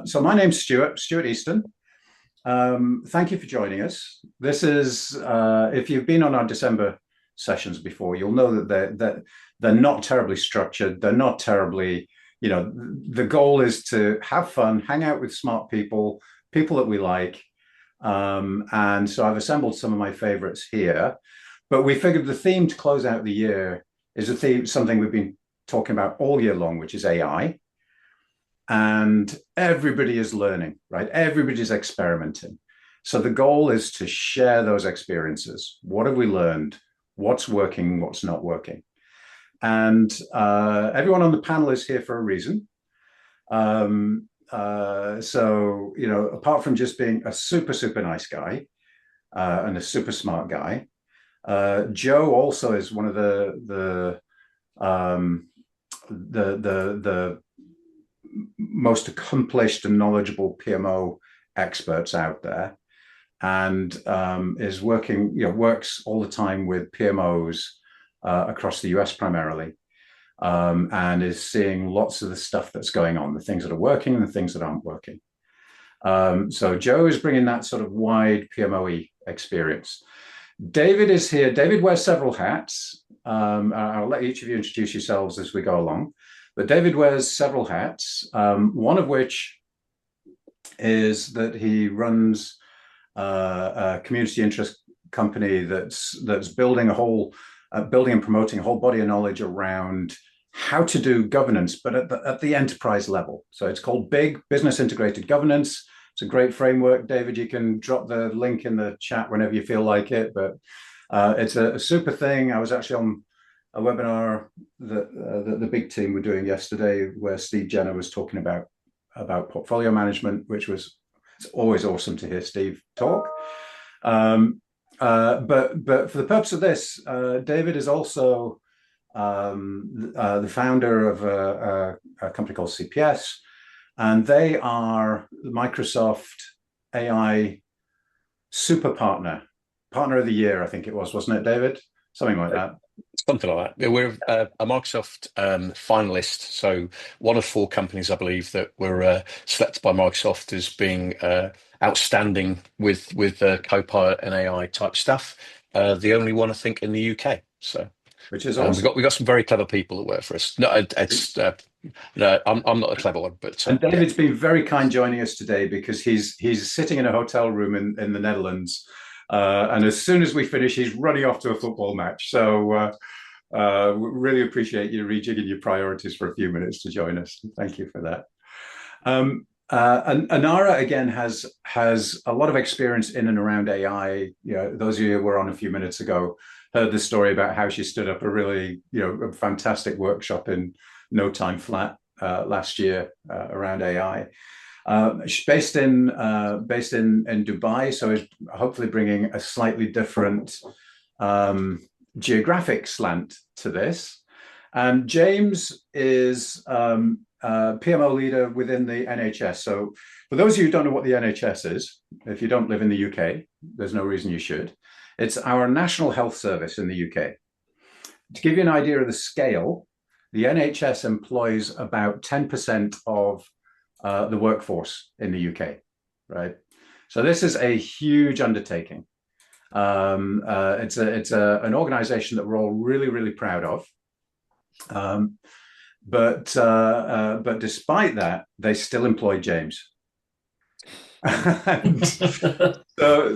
So my name's Stuart Easton. Thank you for joining us. This is, if you've been on our December sessions before, you'll know that they're not terribly structured. They're not terribly, the goal is to have fun, hang out with smart people, people that we like. And so I've assembled some of my favorites here. But we figured the theme to close out the year is a theme, something we've been talking about all year long, which is AI. And everybody is learning, right? Everybody's experimenting. So the goal is to share those experiences. What have we learned? What's working? What's not working? And everyone on the panel is here for a reason. Apart from just being a super nice guy and a super smart guy, Joe also is one of the most accomplished and knowledgeable PMO experts out there, and works all the time with PMOs across the US primarily, and is seeing lots of the stuff that's going on, the things that are working and the things that aren't working. So Joe is bringing that sort of wide PMO experience. David is here. David wears several hats. I'll let each of you introduce yourselves as we go along. But David wears several hats, one of which is that he runs a community interest company that's building building and promoting a whole body of knowledge around how to do governance, but at the enterprise level. So it's called Big Business Integrated Governance. It's a great framework. David, you can drop the link in the chat whenever you feel like it, but it's a super thing. I was actually on a webinar that the big team were doing yesterday, where Steve Jenner was talking about portfolio management, which was, it's always awesome to hear Steve talk. But for the purpose of this, David is also the founder of a company called CPS, and they are the Microsoft AI super partner of the year, I think it was, wasn't it, David? Something like that. Something like that. We're a Microsoft finalist, so one of four companies, I believe, that were selected by Microsoft as being outstanding with Copilot and AI type stuff. The only one, I think, in the UK. So, which is awesome. We got some very clever people that work for us. No, I'm not a clever one, but and David's been very kind joining us today, because he's sitting in a hotel room in the Netherlands. And as soon as we finish, he's running off to a football match. So really appreciate you rejigging your priorities for a few minutes to join us. Thank you for that. And Anara, again, has a lot of experience in and around AI. Those of you who were on a few minutes ago heard the story about how she stood up a really, a fantastic workshop in no time flat last year around AI. She's based in Dubai, so is hopefully bringing a slightly different geographic slant to this. And James is PMO leader within the NHS. So for those of you who don't know what the NHS is, if you don't live in the UK, there's no reason you should. It's our National Health Service in the UK. To give you an idea of the scale, the NHS employs about 10% of the workforce in the UK, right? So this is a huge undertaking. It's an organization that we're all really proud of. But despite that, they still employ James.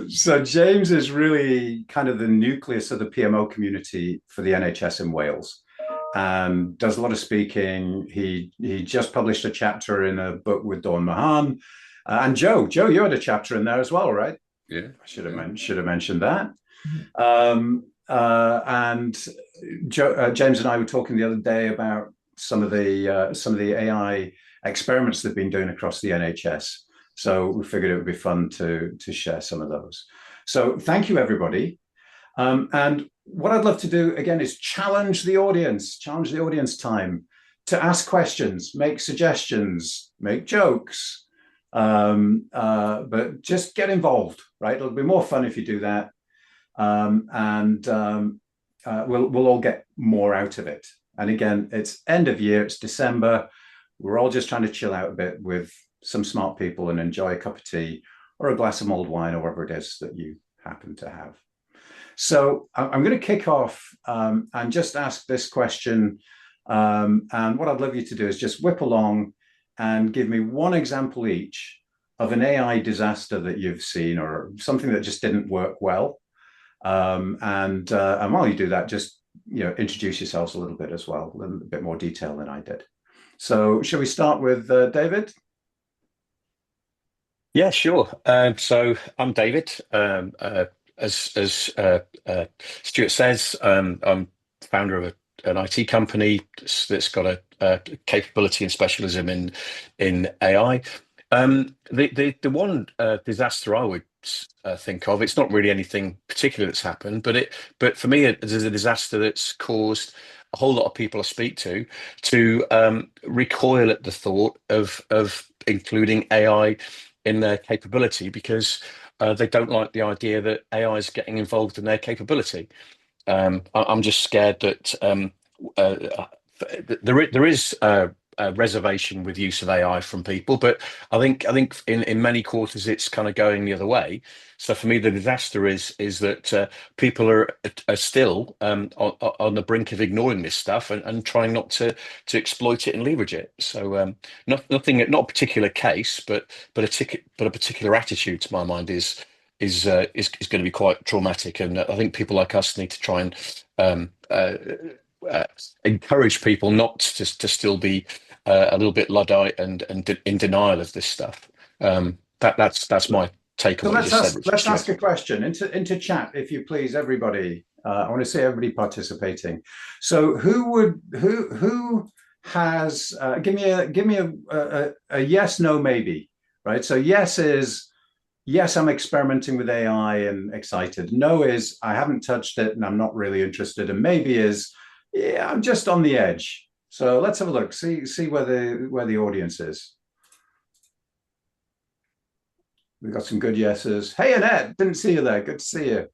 So James is really kind of the nucleus of the PMO community for the NHS in Wales, and does a lot of speaking. He just published a chapter in a book with Dawn Mahan, and Joe, you had a chapter in there as well, right? Yeah, I should have mentioned that. And James and I were talking the other day about some of the AI experiments they've been doing across the NHS. So we figured it would be fun to share some of those. So thank you, everybody. And what I'd love to do again is challenge the audience time to ask questions, make suggestions, make jokes, but just get involved, right? It'll be more fun if you do that. We'll all get more out of it. And again, it's end of year, it's December. We're all just trying to chill out a bit with some smart people and enjoy a cup of tea or a glass of mulled wine or whatever it is that you happen to have. So I'm going to kick off and just ask this question. And what I'd love you to do is just whip along and give me one example each of an AI disaster that you've seen or something that just didn't work well. And while you do that, just introduce yourselves a little bit as well, in a bit more detail than I did. So shall we start with David? Yeah, sure. So I'm David. As Stuart says, I'm founder of an IT company that's got a capability and specialism in AI. The one disaster I would think of, it's not really anything particular that's happened, but for me, it is a disaster that's caused a whole lot of people I speak to recoil at the thought of including AI in their capability because they don't like the idea that AI is getting involved in their capability. I'm just scared that there is a reservation with use of AI from people, but I think in many quarters it's kind of going the other way. So for me, the disaster is that people are still on the brink of ignoring this stuff and trying not to exploit it and leverage it. So nothing, not a particular case, but a particular attitude to my mind is going to be quite traumatic, and I think people like us need to try and encourage people not to still be a little bit Luddite and in denial of this stuff. That's my take on So what you just said. let's ask a question into chat, if you please, everybody. I want to see everybody participating. So who has give me a yes, no, maybe, right? So yes is yes, I'm experimenting with AI and excited. No is I haven't touched it and I'm not really interested. And maybe is yeah, I'm just on the edge. So let's have a look. See where the audience is. We've got some good yeses. Hey, Annette, didn't see you there. Good to see you.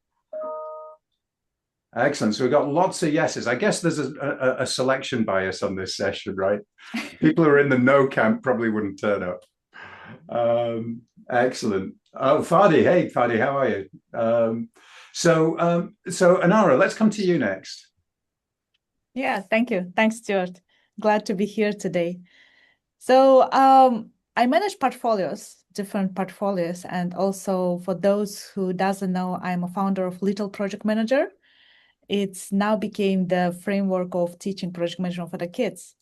Excellent. So we've got lots of yeses. I guess there's a selection bias on this session, right? People who are in the no camp probably wouldn't turn up. Excellent. Oh, Fadi. Hey, Fadi, how are you? So Anara, let's come to you next. Yeah, thank you. Thanks, Stuart. Glad to be here today. So I manage portfolios, different portfolios. And also for those who doesn't know, I'm a founder of Little Project Manager. It's now became the framework of teaching project management for the kids.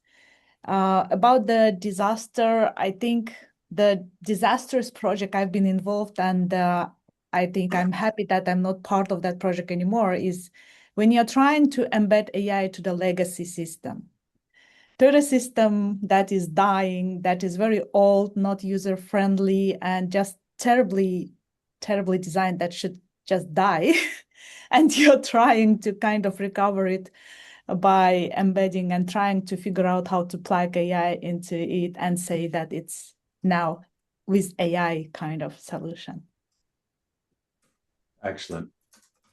About the disaster, I think the disastrous project I've been involved and I think I'm happy that I'm not part of that project anymore is when you're trying to embed AI to the legacy system. To the system that is dying, that is very old, not user-friendly, and just terribly designed that should just die. And you're trying to kind of recover it by embedding and trying to figure out how to plug AI into it and say that it's now with AI kind of solution. Excellent.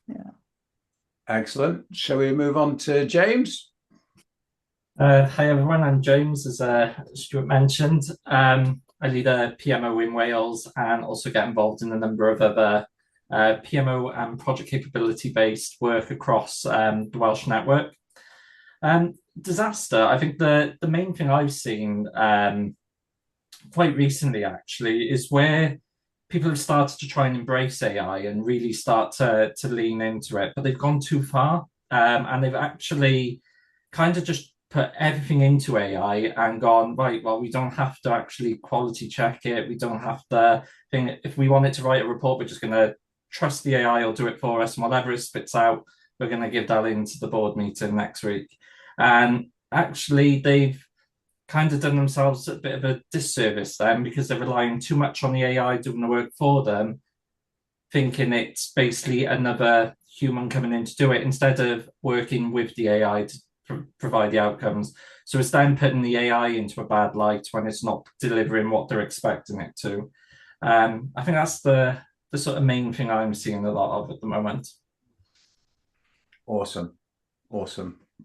Yeah. Excellent. Shall we move on to James? Hi everyone, I'm James, as Stuart mentioned. I lead a PMO in Wales and also get involved in a number of other PMO and project capability-based work across the Welsh network. Disaster, I think the main thing I've seen quite recently actually is where people have started to try and embrace AI and really start to lean into it, but they've gone too far and they've actually kind of just put everything into AI and gone, right, well, we don't have to actually quality check it. We don't have to think, if we want it to write a report, we're just going to trust the AI will do it for us, and whatever it spits out, we're going to give that into the board meeting next week. And actually, they've kind of done themselves a bit of a disservice then because they're relying too much on the AI doing the work for them, thinking it's basically another human coming in to do it instead of working with the AI to provide the outcomes. So it's then putting the AI into a bad light when it's not delivering what they're expecting it to. I think that's the sort of main thing I'm seeing a lot of at the moment. Awesome.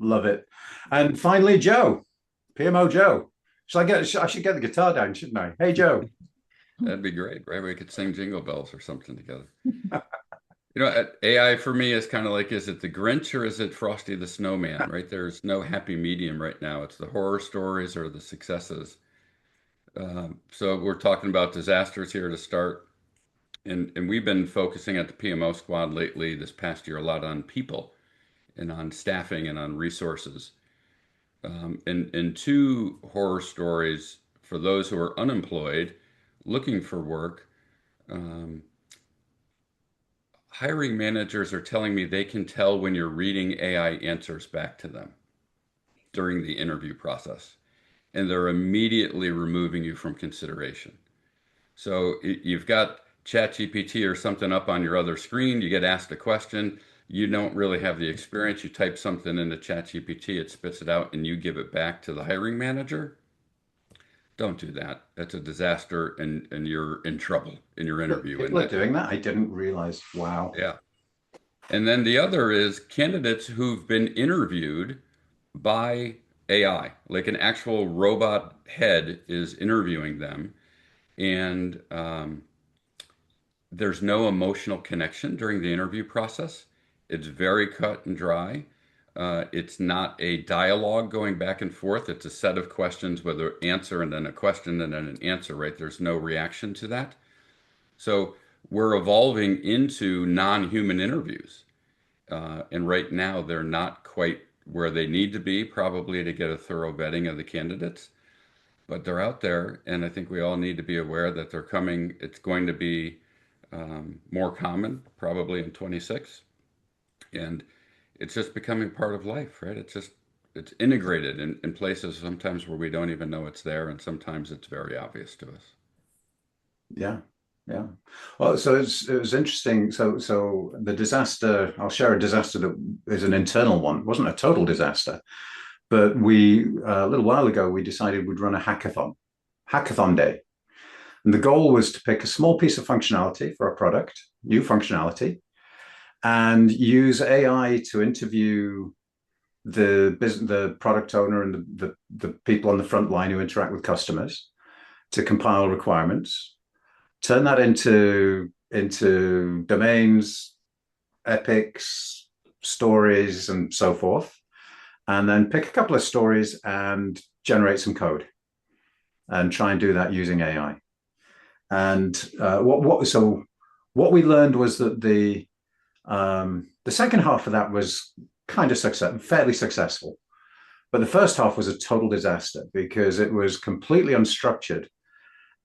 Love it. And finally, Joe, PMO Joe. I should get the guitar down, shouldn't I? Hey, Joe. That'd be great, right? We could sing Jingle Bells or something together. AI for me is kind of like, is it the Grinch or is it Frosty the Snowman, right? There's no happy medium right now. It's the horror stories or the successes. So we're talking about disasters here to start. And we've been focusing at the PMO squad lately this past year a lot on people and on staffing and on resources. And two horror stories for those who are unemployed, looking for work. Hiring managers are telling me they can tell when you're reading AI answers back to them during the interview process, and they're immediately removing you from consideration. So you've got ChatGPT or something up on your other screen, you get asked a question, you don't really have the experience, you type something into ChatGPT, it spits it out, and you give it back to the hiring manager. Don't do that. That's a disaster, and you're in trouble in your interview. People are doing that? I didn't realize. Wow. Yeah. And then the other is candidates who've been interviewed by AI, like an actual robot head is interviewing them, and there's no emotional connection during the interview process. It's very cut and dry. It's not a dialogue going back and forth. It's a set of questions with an answer and then a question and then an answer, right? There's no reaction to that. So we're evolving into non-human interviews. And right now, they're not quite where they need to be, probably to get a thorough vetting of the candidates. But they're out there, and I think we all need to be aware that they're coming. It's going to be more common, probably in 26. And it's just becoming part of life, right? It's integrated in places sometimes where we don't even know it's there, and sometimes it's very obvious to us. Yeah. Well, so it was interesting. So the disaster, I'll share a disaster that is an internal one. It wasn't a total disaster, but a little while ago, we decided we'd run a hackathon day. And the goal was to pick a small piece of functionality for a product, new functionality, and use AI to interview the product owner and the people on the front line who interact with customers to compile requirements, turn that into domains, epics, stories, and so forth, and then pick a couple of stories and generate some code and try and do that using AI. And what we learned was that the second half of that was kind of fairly successful, but the first half was a total disaster because it was completely unstructured,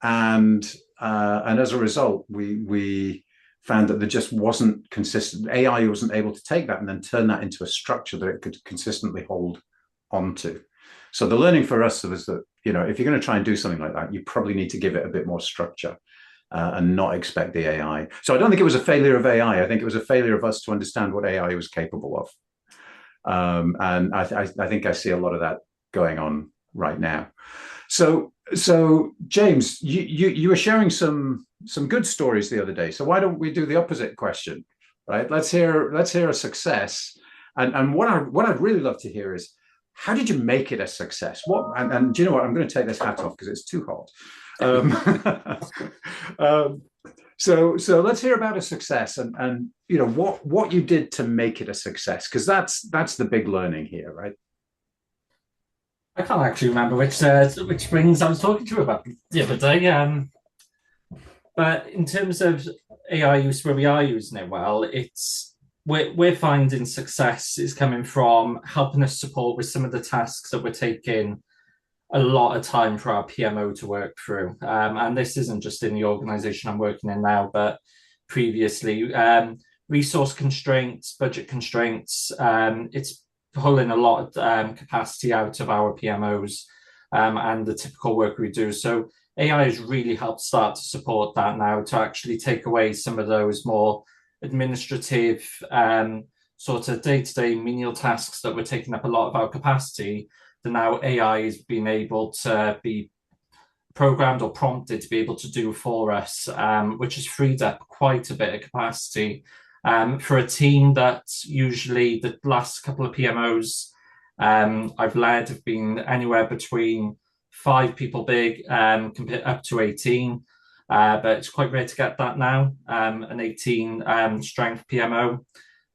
and as a result, we found that there just wasn't consistent. AI wasn't able to take that and then turn that into a structure that it could consistently hold onto. So the learning for us was that, if you're going to try and do something like that, you probably need to give it a bit more structure and not expect the AI. So I don't think it was a failure of AI. I think it was a failure of us to understand what AI was capable of. And I think I see a lot of that going on right now. So James, you were sharing some good stories the other day. So why don't we do the opposite question, right? Let's hear a success. And what I'd really love to hear is, how did you make it a success? And do you know what? I'm going to take this hat off because it's too hot. So let's hear about a success and what you did to make it a success, because that's the big learning here, right? I can't actually remember which springs I was talking to you about the other day. But in terms of AI use, where we are using it well, we're finding success is coming from helping us support with some of the tasks that we're taking a lot of time for our PMO to work through. And this isn't just in the organization I'm working in now, but previously. Resource constraints, budget constraints, it's pulling a lot of capacity out of our PMOs and the typical work we do. So AI has really helped start to support that now, to actually take away some of those more administrative sort of day-to-day menial tasks that were taking up a lot of our capacity. That now AI is being able to be programmed or prompted to be able to do for us, which has freed up quite a bit of capacity. For a team that usually the last couple of PMOs I've led have been anywhere between 5 people big, up to 18. But it's quite rare to get that now, an 18 strength PMO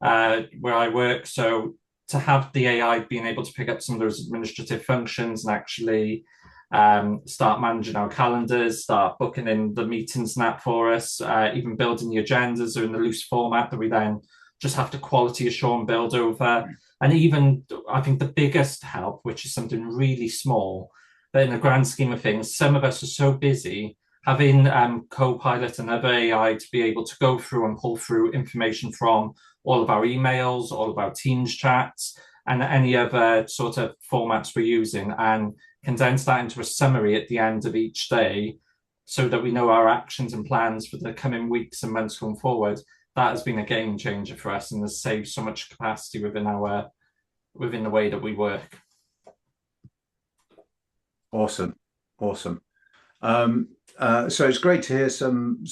where I work. So to have the AI being able to pick up some of those administrative functions and actually start managing our calendars, start booking in the meetings and that for us, even building the agendas or in the loose format that we then just have to quality assure and build over. And even, I think the biggest help, which is something really small, but in the grand scheme of things, some of us are so busy having Copilot and other AI to be able to go through and pull through information from all of our emails, all of our Teams chats, and any other sort of formats we're using, and condense that into a summary at the end of each day so that we know our actions and plans for the coming weeks and months going forward. That has been a game changer for us and has saved so much capacity within the way that we work. Awesome. So it's great to hear some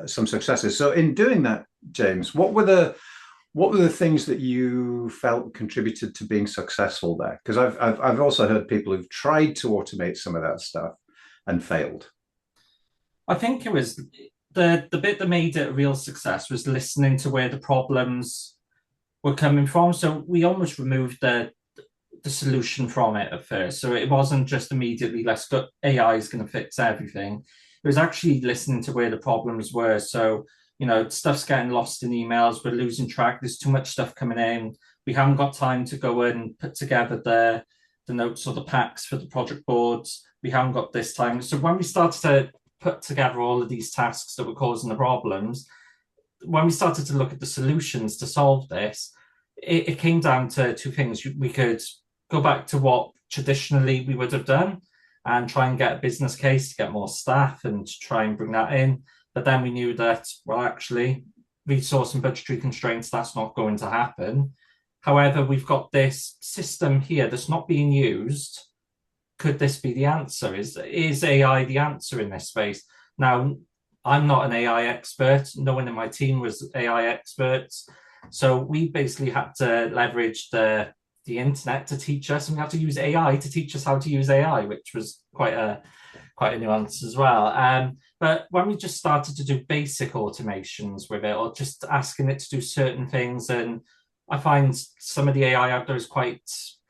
successes. So in doing that, James, what were the things that you felt contributed to being successful there? Because I've also heard people who've tried to automate some of that stuff and failed. I think it was the bit that made it a real success was listening to where the problems were coming from. So we almost removed the solution from it at first. So it wasn't just immediately, AI is going to fix everything. It was actually listening to where the problems were. So, stuff's getting lost in emails. We're losing track. There's too much stuff coming in. We haven't got time to go and put together the notes or the packs for the project boards. We haven't got this time. So when we started to put together all of these tasks that were causing the problems, when we started to look at the solutions to solve this, it came down to 2 things. We could go back to what traditionally we would have done and try and get a business case to get more staff and to try and bring that in. But then we knew that, well, actually, resource and budgetary constraints, that's not going to happen. However, we've got this system here that's not being used. Could this be the answer? Is AI the answer in this space? Now, I'm not an AI expert. No one in my team was AI experts. So we basically had to leverage the internet to teach us, and we had to use AI to teach us how to use AI, which was quite a nuance as well. But when we just started to do basic automations with it, or just asking it to do certain things, and I find some of the AI out there is quite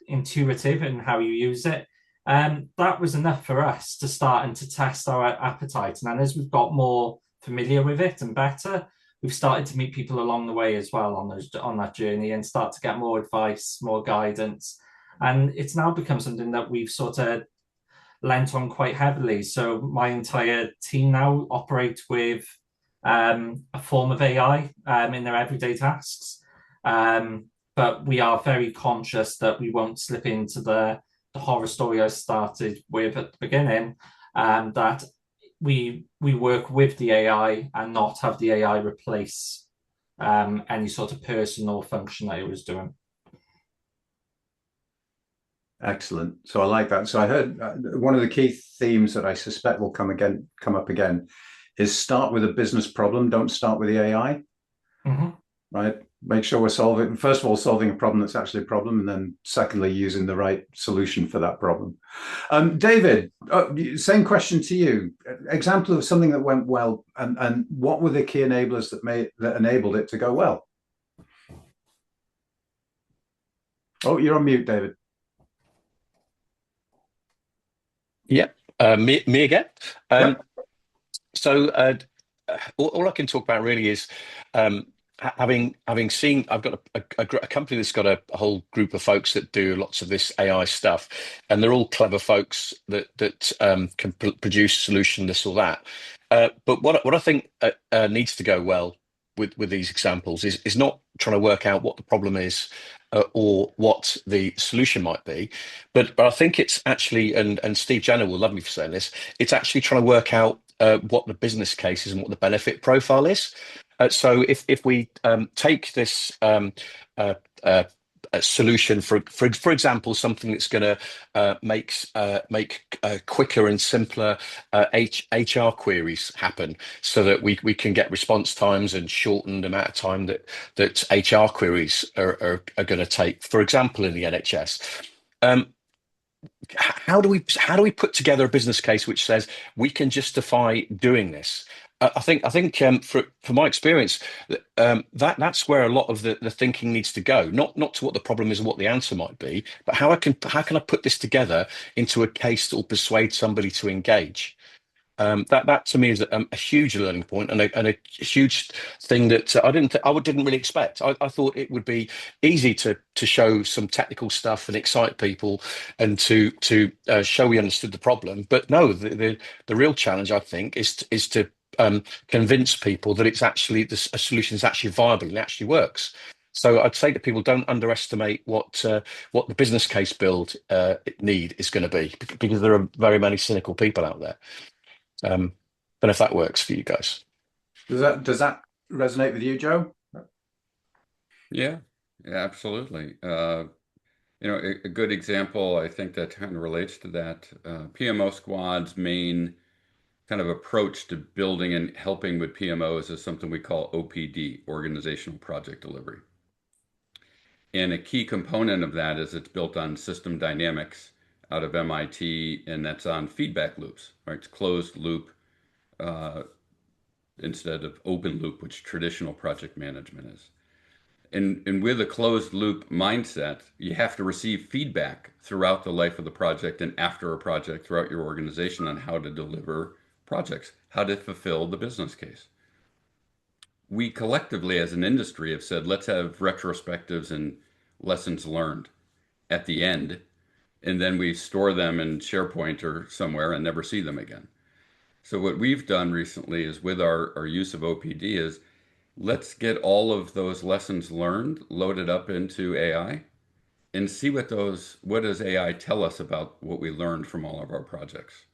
intuitive in how you use it. That was enough for us to start and to test our appetite. And then as we've got more familiar with it and better, we've started to meet people along the way as well on that journey and start to get more advice, more guidance. And it's now become something that we've sort of lent on quite heavily. So my entire team now operate with a form of AI in their everyday tasks. But we are very conscious that we won't slip into the horror story I started with at the beginning, that we work with the AI and not have the AI replace any sort of person or function that it was doing. Excellent. So I like that. So I heard one of the key themes that I suspect will come up again is start with a business problem. Don't start with the AI. Mm-hmm. Right? Make sure we're solving, first of all, solving a problem that's actually a problem, and then secondly, using the right solution for that problem. David, same question to you. Example of something that went well, and what were the key enablers that enabled it to go well? Oh, you're on mute, David. Yeah, me again. Yep. So all I can talk about really is having seen, I've got a company that's got a whole group of folks that do lots of this AI stuff, and they're all clever folks that can produce a solution, this or that. But what I think needs to go well with these examples is not trying to work out what the problem is or what the solution might be, but I think it's actually, and Steve Janner will love me for saying this, it's actually trying to work out what the business case is and what the benefit profile is. So if we take this solution for example, something that's going to make quicker and simpler HR queries happen, so that we can get response times and shorten the amount of time that HR queries are going to take, for example, in the NHS. how do we put together a business case which says we can justify doing this? I think for my experience, that's where a lot of the thinking needs to go. Not to what the problem is and what the answer might be, but how can I put this together into a case that will persuade somebody to engage? That to me is a huge learning point and a huge thing that I didn't really expect. I thought it would be easy to show some technical stuff and excite people and to show we understood the problem. But no, the real challenge, I think, is to convince people that it's actually a solution is actually viable and actually works. So I'd say to people, don't underestimate what the business case build need is going to be, because there are very many cynical people out there. Don't know if that works for you guys. Does that resonate with you, Joe? Yeah, absolutely. A good example, I think that kind of relates to that. PMO Squad's main kind of approach to building and helping with PMOs is something we call OPD, Organizational Project Delivery. And a key component of that is it's built on system dynamics out of MIT, and that's on feedback loops, right? It's closed loop instead of open loop, which traditional project management is. And with a closed loop mindset, you have to receive feedback throughout the life of the project and after a project throughout your organization on how to deliver projects, how to fulfill the business case. We collectively as an industry have said, let's have retrospectives and lessons learned at the end, and then we store them in SharePoint or somewhere and never see them again. So what we've done recently is with our use of OPD is let's get all of those lessons learned loaded up into AI and see what does AI tell us about what we learned from all of our projects.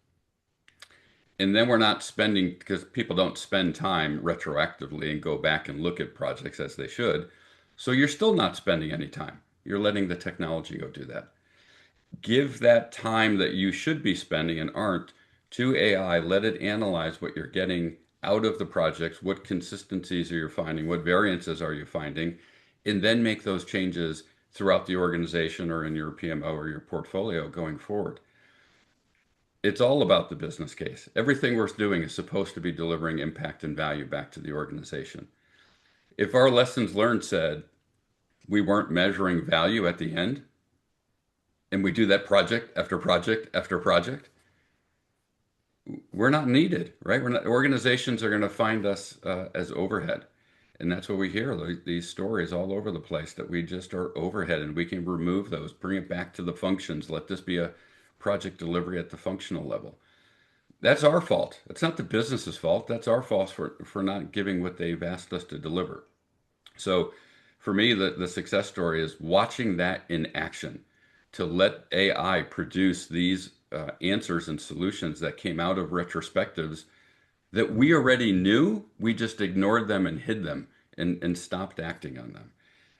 And then we're not spending, because people don't spend time retroactively and go back and look at projects as they should. So you're still not spending any time. You're letting the technology go do that. Give that time that you should be spending and aren't to AI. Let it analyze what you're getting out of the projects, what consistencies are you finding, what variances are you finding, and then make those changes throughout the organization or in your PMO or your portfolio going forward. It's all about the business case. Everything we're doing is supposed to be delivering impact and value back to the organization. If our lessons learned said we weren't measuring value at the end, and we do that project after project after project, we're not needed, right? Organizations are going to find us as overhead. And that's what we hear, these stories all over the place, that we just are overhead and we can remove those, bring it back to the functions. Let this be a project delivery at the functional level. That's our fault. It's not the business's fault. That's our fault for not giving what they've asked us to deliver. So for me, the success story is watching that in action, to let AI produce these answers and solutions that came out of retrospectives that we already knew. We just ignored them and hid them and stopped acting on them.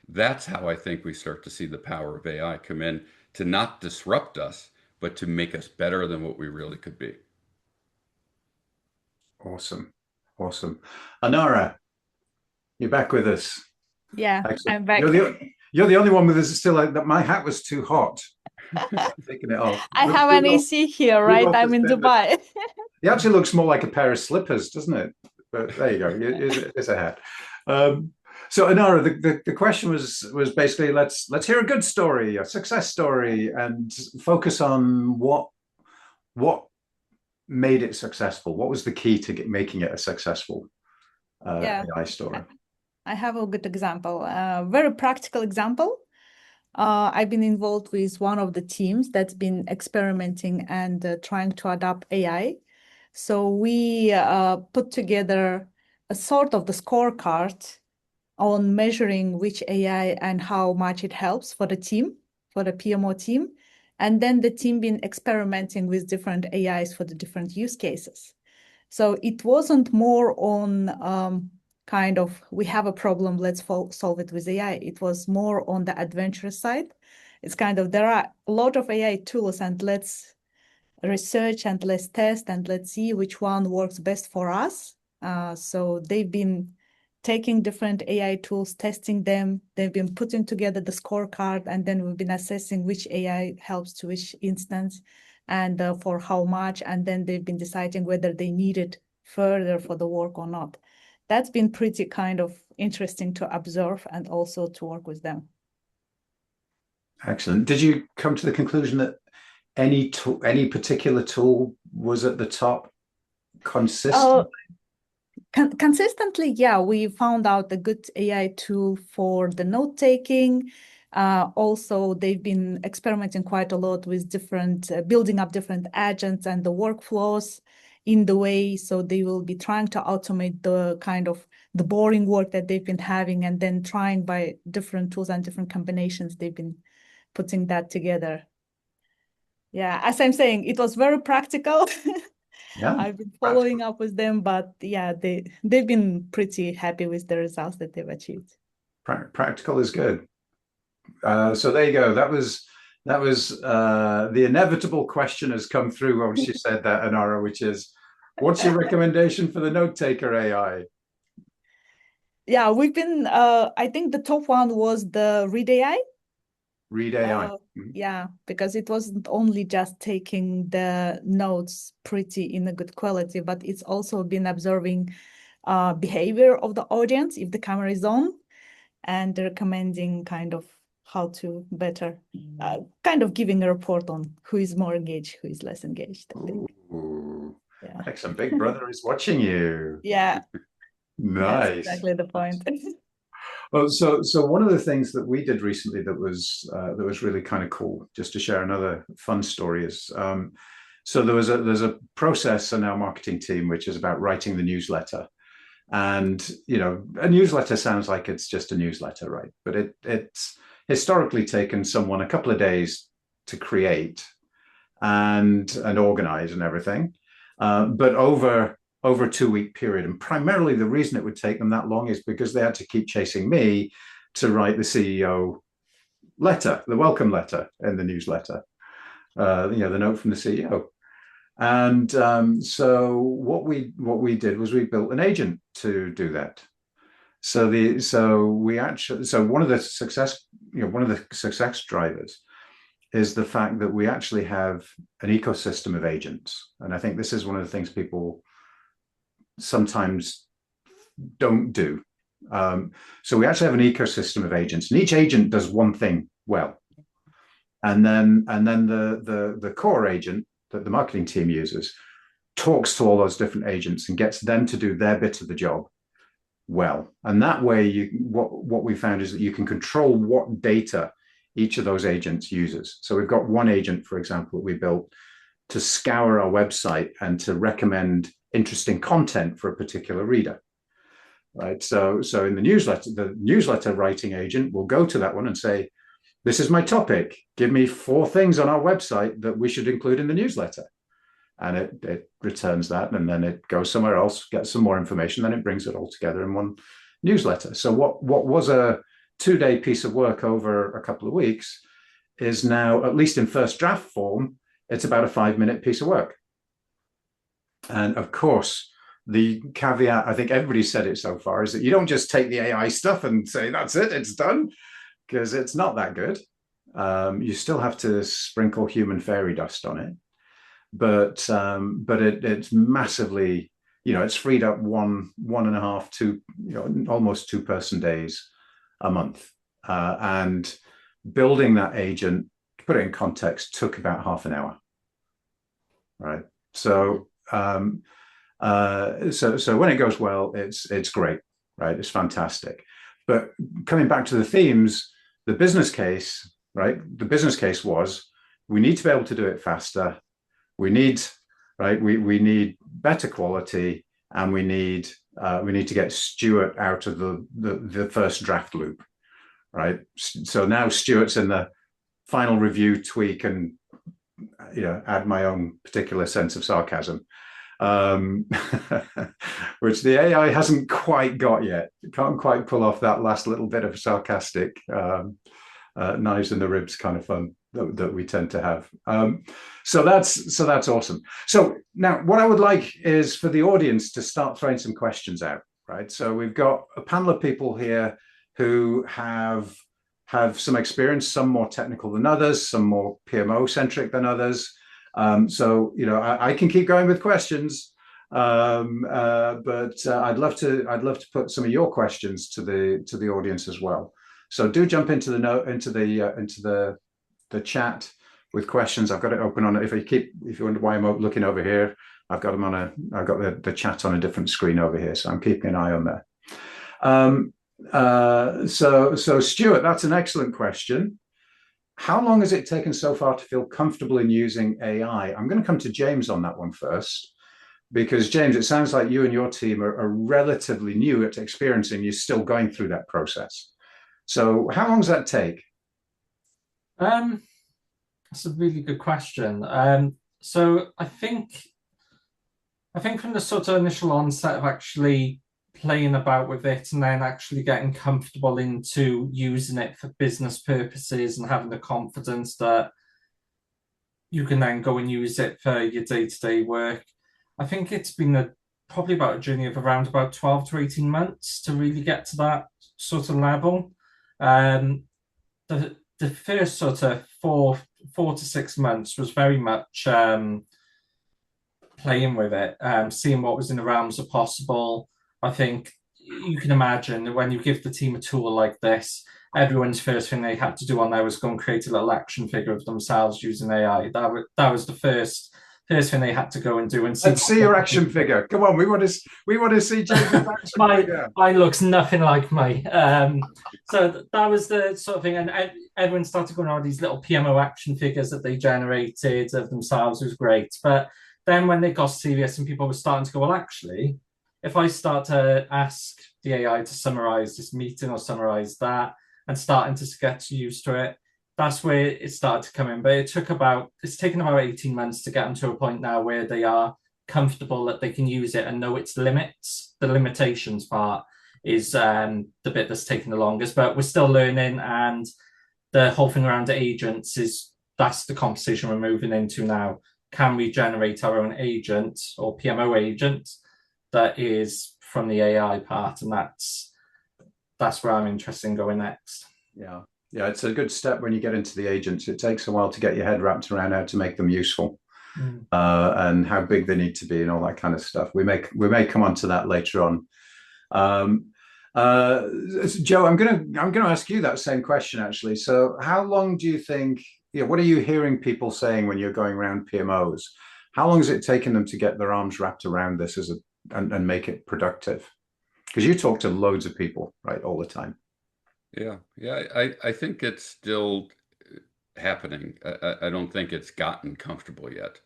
That's how I think we start to see the power of AI come in to not disrupt us, but to make us better than what we really could be. Awesome. Anara, you're back with us. Yeah, excellent. I'm back. You're the only one with us still. That my hat was too hot. Taking it off. I have an AC here, right? I'm in Dubai. It actually looks more like a pair of slippers, doesn't it? But there you go. It's a hat. So Anara, the question was basically let's hear a good story, a success story, and focus on what made it successful. What was the key to making it a successful AI story? I have a good example, a very practical example. I've been involved with one of the teams that's been experimenting and trying to adopt AI. So we put together a sort of the scorecard on measuring which AI and how much it helps for the team, for the PMO team. And then the team been experimenting with different AIs for the different use cases. So it wasn't more on kind of, we have a problem, let's solve it with AI. It was more on the adventurous side. It's kind of, there are a lot of AI tools and let's research and let's test and let's see which one works best for us. So they've been taking different AI tools, testing them. They've been putting together the scorecard, and then we've been assessing which AI helps to which instance and for how much. And then they've been deciding whether they need it further for the work or not. That's been pretty kind of interesting to observe and also to work with them. Excellent. Did you come to the conclusion that any particular tool was at the top consistently? Consistently, yeah. We found out a good AI tool for the note-taking. Also, they've been experimenting quite a lot with different, building up different agents and the workflows in the way. So they will be trying to automate the kind of the boring work that they've been having, and then trying by different tools and different combinations, they've been putting that together. Yeah, as I'm saying, it was very practical. Yeah, I've been following up with them, but yeah, they've been pretty happy with the results that they've achieved. Practical is good. So there you go. That was the inevitable question has come through when she said that, Anara, which is, what's your recommendation for the note taker AI? Yeah, we've been. I think the top one was the Read AI. Read AI. Yeah, because it wasn't only just taking the notes pretty in a good quality, but it's also been observing behavior of the audience if the camera is on, and recommending kind of how to better, kind of giving a report on who is more engaged, who is less engaged. I think. Ooh, yeah. like some big brother is watching you. Yeah. Nice. That's exactly the point. Well, so one of the things that we did recently that was really kind of cool, just to share another fun story, is so there's a process in our marketing team which is about writing the newsletter. And a newsletter sounds like it's just a newsletter, right? But it's historically taken someone a couple of days to create and organize and everything, but over a 2-week period. And primarily the reason it would take them that long is because they had to keep chasing me to write the CEO letter, the welcome letter in the newsletter, the note from the CEO. And so what we did was we built an agent to do that. So one of the success drivers is the fact that we actually have an ecosystem of agents. And I think this is one of the things people sometimes don't do. So we actually have an ecosystem of agents, and each agent does one thing well. And then the core agent that the marketing team uses talks to all those different agents and gets them to do their bit of the job well. And that way, what we found is that you can control what data each of those agents uses. So we've got one agent, for example, that we built to scour our website and to recommend interesting content for a particular reader. Right. So in the newsletter writing agent will go to that one and say, this is my topic. Give me 4 things on our website that we should include in the newsletter. And it returns that, and then it goes somewhere else, gets some more information, then it brings it all together in one newsletter. So what was a 2-day piece of work over a couple of weeks is now, at least in first draft form, it's about a 5-minute piece of work. And of course, the caveat, I think everybody said it so far, is that you don't just take the AI stuff and say, that's it, it's done, because it's not that good. You still have to sprinkle human fairy dust on it. But it's massively, it's freed up 1.5, 2, almost 2-person days a month. And building that agent, to put it in context, took about half an hour. Right. So when it goes well, it's great, right? It's fantastic. But coming back to the themes, the business case, right? The business case was, we need to be able to do it faster. We need better quality, and we need to get Stuart out of the first draft loop, right? So now Stuart's in the final review, tweak, and add my own particular sense of sarcasm, which the AI hasn't quite got yet. It can't quite pull off that last little bit of sarcastic knives in the ribs kind of fun that we tend to have. So that's awesome. So now what I would like is for the audience to start throwing some questions out. right? So we've got a panel of people here who have some experience, some more technical than others, some more PMO centric than others. So I can keep going with questions, but I'd love to put some of your questions to the audience as well. So do jump into the chat with questions. I've got it open on. If you wonder why I'm looking over here, I've got the chat on a different screen over here, so I'm keeping an eye on there. So Stuart, that's an excellent question. How long has it taken so far to feel comfortable in using AI? I'm going to come to James on that one first, because James, it sounds like you and your team are relatively new at experiencing. You're still going through that process. So how long does that take? That's a really good question. So I think from the sort of initial onset of actually playing about with it and then actually getting comfortable into using it for business purposes and having the confidence that you can then go and use it for your day-to-day work, I think it's been probably about a journey of around about 12 to 18 months to really get to that sort of level. The first sort of four to 6 months was very much playing with it, seeing what was in the realms of possible. I think you can imagine that when you give the team a tool like this, everyone's first thing they had to do on there was go and create a little action figure of themselves using AI. That was the first thing they had to go and do. And see your action figure. Come on, we want to see James' action figure. Mine looks nothing like me. So that was the sort of thing, and everyone started going on these little PMO action figures that they generated of themselves. It was great, but then when they got serious and people were starting to go, well, actually, if I start to ask the AI to summarize this meeting or summarize that, and starting to get used to it, that's where it started to come in. But it's taken about 18 months to get them to a point now where they are comfortable that they can use it and know its limits. The limitations part is the bit that's taking the longest, but we're still learning. And the whole thing around agents that's the conversation we're moving into now. Can we generate our own agent or PMO agent that is from the AI part? And that's where I'm interested in going next. Yeah, it's a good step when you get into the agents. It takes a while to get your head wrapped around how to make them useful, and how big they need to be and all that kind of stuff. We may come on to that later on. Joe, I'm gonna ask you that same question actually. So how long do you think, what are you hearing people saying when you're going around PMOs? How long has it taken them to get their arms wrapped around this and make it productive? Because you talk to loads of people, right, all the time. Yeah. I think it's still happening. I don't think it's gotten comfortable yet.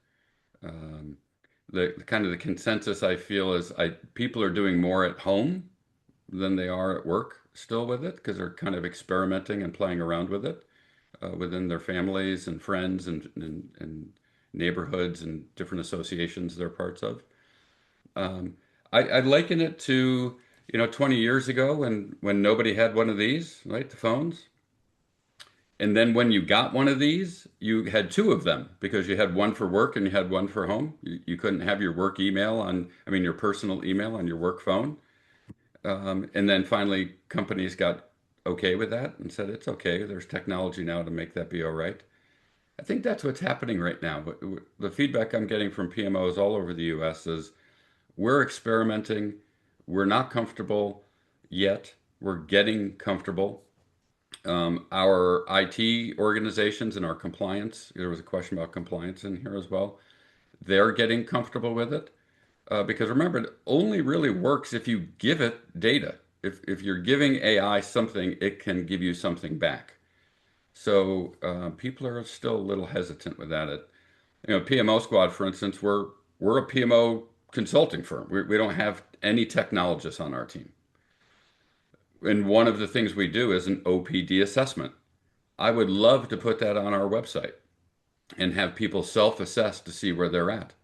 The kind of the consensus I feel is people are doing more at home than they are at work still with it, because they're kind of experimenting and playing around with it within their families and friends and neighborhoods and different associations they're parts of. I liken it to 20 years ago when nobody had one of these, right? The phones. And then when you got one of these, you had two of them because you had one for work and you had one for home. You couldn't have your work email your personal email on your work phone. And then finally companies got okay with that and said, it's okay. There's technology now to make that be all right. I think that's what's happening right now. But the feedback I'm getting from PMOs all over the US is we're experimenting. We're not comfortable yet. We're getting comfortable. Our IT organizations and our compliance, there was a question about compliance in here as well. They're getting comfortable with it because remember, it only really works if you give it data. If you're giving AI something, it can give you something back. So people are still a little hesitant with that. PMO Squad, for instance, we're a PMO consulting firm. We don't have any technologists on our team. And one of the things we do is an OPD assessment. I would love to put that on our website and have people self-assess to see where they're at.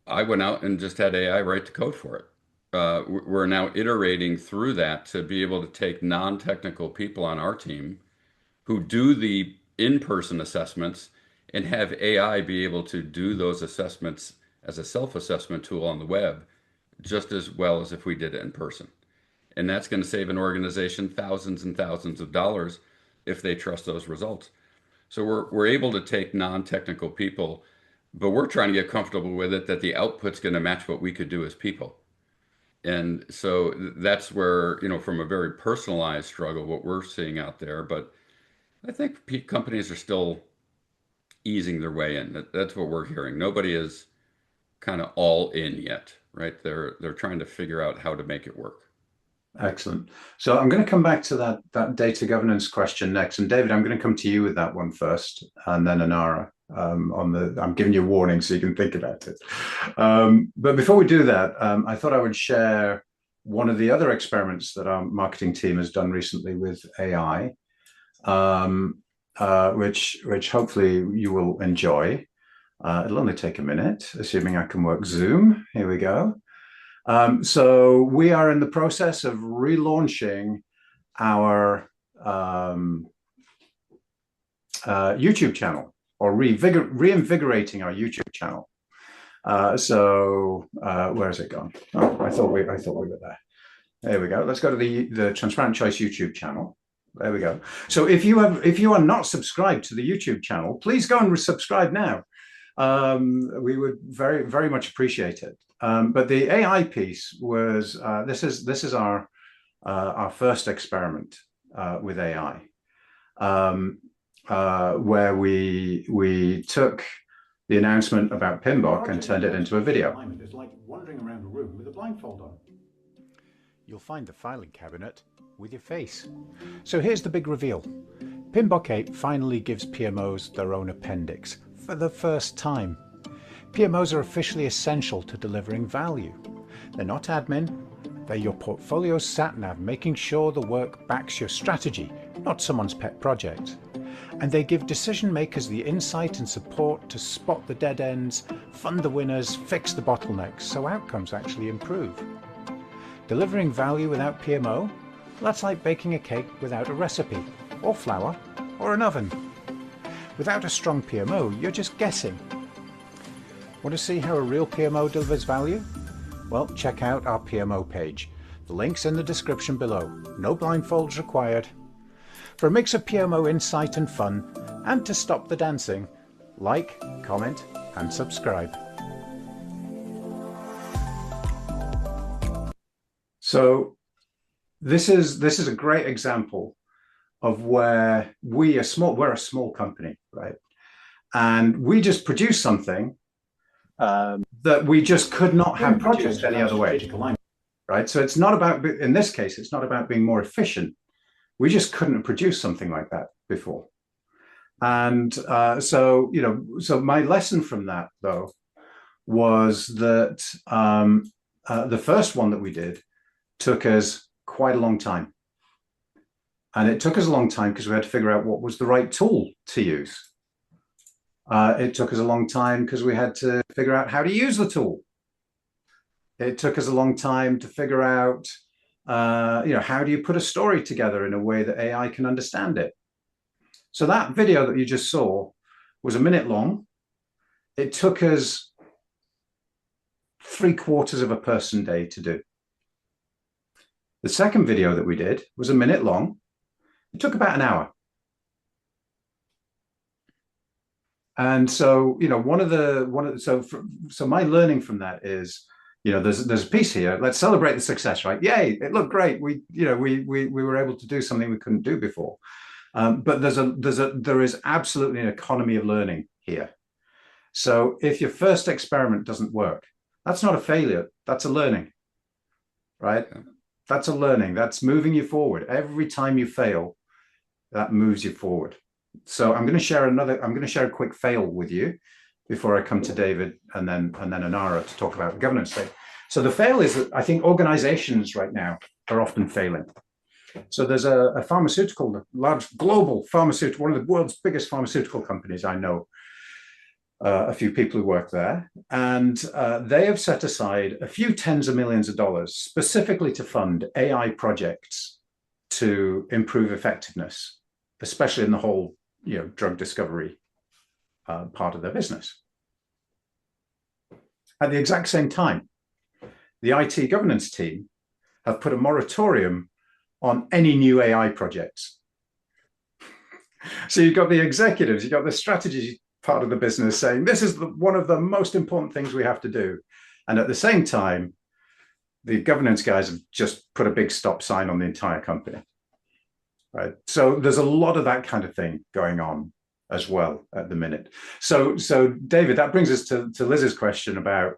I went out and just had AI write the code for it. We're now iterating through that to be able to take non-technical people on our team who do the in-person assessments and have AI be able to do those assessments as a self-assessment tool on the web just as well as if we did it in person. And that's going to save an organization thousands and thousands of dollars if they trust those results. So we're able to take non-technical people, but we're trying to get comfortable with it that the output's going to match what we could do as people. And so that's where, from a very personalized struggle, what we're seeing out there. But I think companies are still easing their way in. That's what we're hearing. Nobody is kind of all in yet, right? They're trying to figure out how to make it work. Excellent. So I'm going to come back to that data governance question next. And David, I'm going to come to you with that one first, and then Anara. I'm giving you a warning so you can think about it. But before we do that, I thought I would share one of the other experiments that our marketing team has done recently with AI, which hopefully you will enjoy. It'll only take a minute, assuming I can work Zoom. Here we go. So we are in the process of relaunching our YouTube channel, or reinvigorating our YouTube channel. Where has it gone? Oh, I thought we were there. There we go. Let's go to the Transparent Choice YouTube channel. There we go. So if you are not subscribed to the YouTube channel, please go and subscribe now. We would very, very much appreciate it. But the AI piece was this is our first experiment with AI, where we took the announcement about PMBOK and turned it into a video. It's like wandering around a room with a blindfold on. You'll find the filing cabinet with your face. So here's the big reveal. PMBOK 8 finally gives PMOs their own appendix for the first time. PMOs are officially essential to delivering value. They're not admin, they're your portfolio sat-nav, making sure the work backs your strategy, not someone's pet project. And they give decision makers the insight and support to spot the dead ends, fund the winners, fix the bottlenecks, so outcomes actually improve. Delivering value without PMO? That's like baking a cake without a recipe, or flour, or an oven. Without a strong PMO, you're just guessing. Want to see how a real PMO delivers value? Well, check out our PMO page. The link's in the description below. No blindfolds required. For a mix of PMO insight and fun, and to stop the dancing, like, comment, and subscribe. So this is a great example of where we're a small company, right? And we just produce something that we just could not have produced any other way, right? So it's not about, in this case, it's not about being more efficient. We just couldn't have produced something like that before. And so my lesson from that, though, was that the first one that we did took us quite a long time. And it took us a long time because we had to figure out what was the right tool to use. It took us a long time because we had to figure out how to use the tool. It took us a long time to figure out, how do you put a story together in a way that AI can understand it? So that video that you just saw was a minute long. It took us 3/4 of a person day to do. The second video that we did was a minute long. It took about an hour. And so, so my learning from that is, there's a piece here. Let's celebrate the success, right? Yay! It looked great. We were able to do something we couldn't do before. But there is absolutely an economy of learning here. So if your first experiment doesn't work, that's not a failure. That's a learning, right? That's a learning. That's moving you forward. Every time you fail, that moves you forward. So I'm going to share a quick fail with you before I come to David and then Anara to talk about the governance state. So the fail is that I think organizations right now are often failing. So there's a large global pharmaceutical, one of the world's biggest pharmaceutical companies. I know a few people who work there, and they have set aside a few tens of millions of dollars specifically to fund AI projects to improve effectiveness, especially in the whole drug discovery part of their business. At the exact same time, the IT governance team have put a moratorium on any new AI projects. So you've got the executives, you've got the strategy part of the business saying, this is one of the most important things we have to do. And at the same time, the governance guys have just put a big stop sign on the entire company. Right. So there's a lot of that kind of thing going on as well at the minute. So David, that brings us to Liz's question about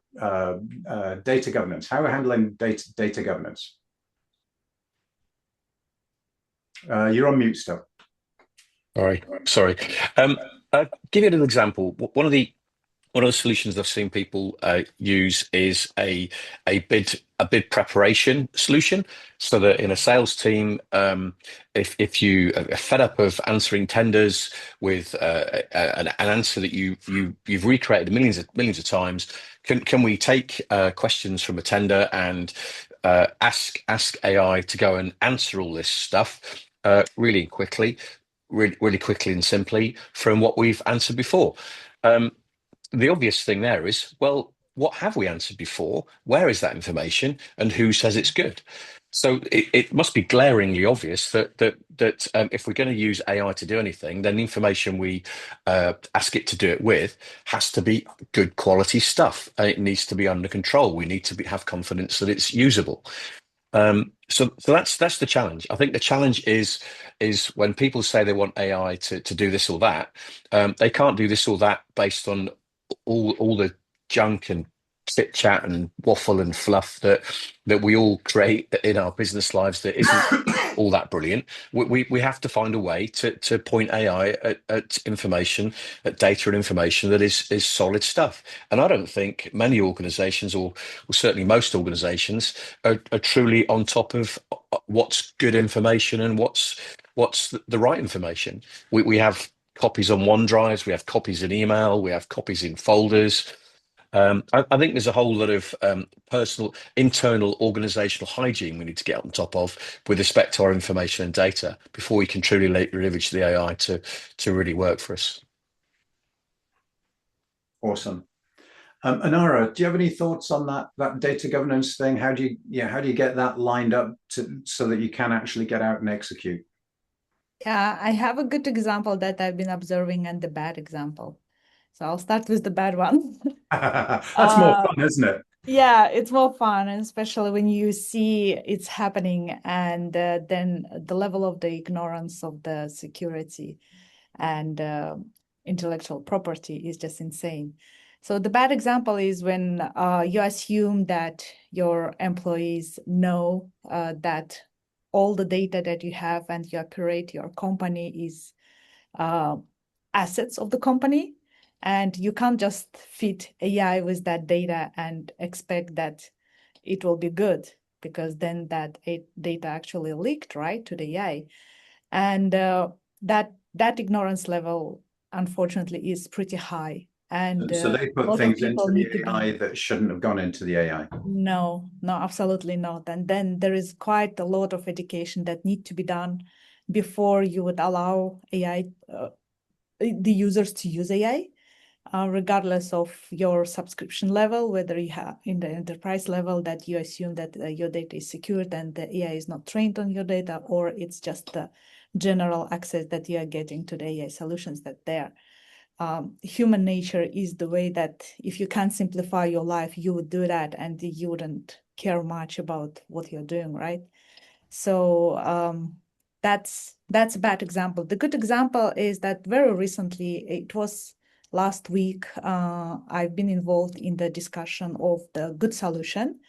data governance. How are we handling data governance? You're on mute still. Sorry. I'll give you an example. One of the solutions I've seen people use is a bid preparation solution, so that in a sales team, if you are fed up of answering tenders with an answer that you've recreated millions of times, can we take questions from a tender and ask AI to go and answer all this stuff really quickly and simply from what we've answered before? The obvious thing there is, well, what have we answered before? Where is that information, and who says it's good? So it must be glaringly obvious that if we're going to use AI to do anything, then the information we ask it to do it with has to be good quality stuff. It needs to be under control. We need to have confidence that it's usable. So that's the challenge. I think the challenge is when people say they want AI to do this or that, they can't do this or that based on all the junk and chit chat and waffle and fluff that we all create in our business lives that isn't all that brilliant. We have to find a way to point AI at information, at data and information that is solid stuff. And I don't think many organizations, or certainly most organizations, are truly on top of what's good information and what's the right information. We have copies on OneDrives, we have copies in email, we have copies in folders. I think there's a whole lot of personal, internal organizational hygiene we need to get on top of with respect to our information and data before we can truly leverage the AI to really work for us. Awesome. Anara, do you have any thoughts on that data governance thing? How do you get that lined up so that you can actually get out and execute? Yeah, I have a good example that I've been observing and the bad example. So I'll start with the bad one. That's more fun, isn't it? Yeah, it's more fun, and especially when you see it's happening, and then the level of the ignorance of the security and intellectual property is just insane. So the bad example is when you assume that your employees know that all the data that you have and you create your company is assets of the company. And you can't just feed AI with that data and expect that it will be good, because then that data actually leaked, right, to the AI. And that ignorance level, unfortunately, is pretty high. And so they put things into the AI that shouldn't have gone into the AI. No, absolutely not. And then there is quite a lot of education that need to be done before you would allow AI, the users to use AI. Regardless of your subscription level, whether you have in the enterprise level that you assume that your data is secured and the AI is not trained on your data, or it's just the general access that you are getting to the AI solutions that there. Human nature is the way that if you can't simplify your life, you would do that, and you wouldn't care much about what you're doing, right? So that's a bad example. The good example is that very recently, it was last week, I've been involved in the discussion of the good solution,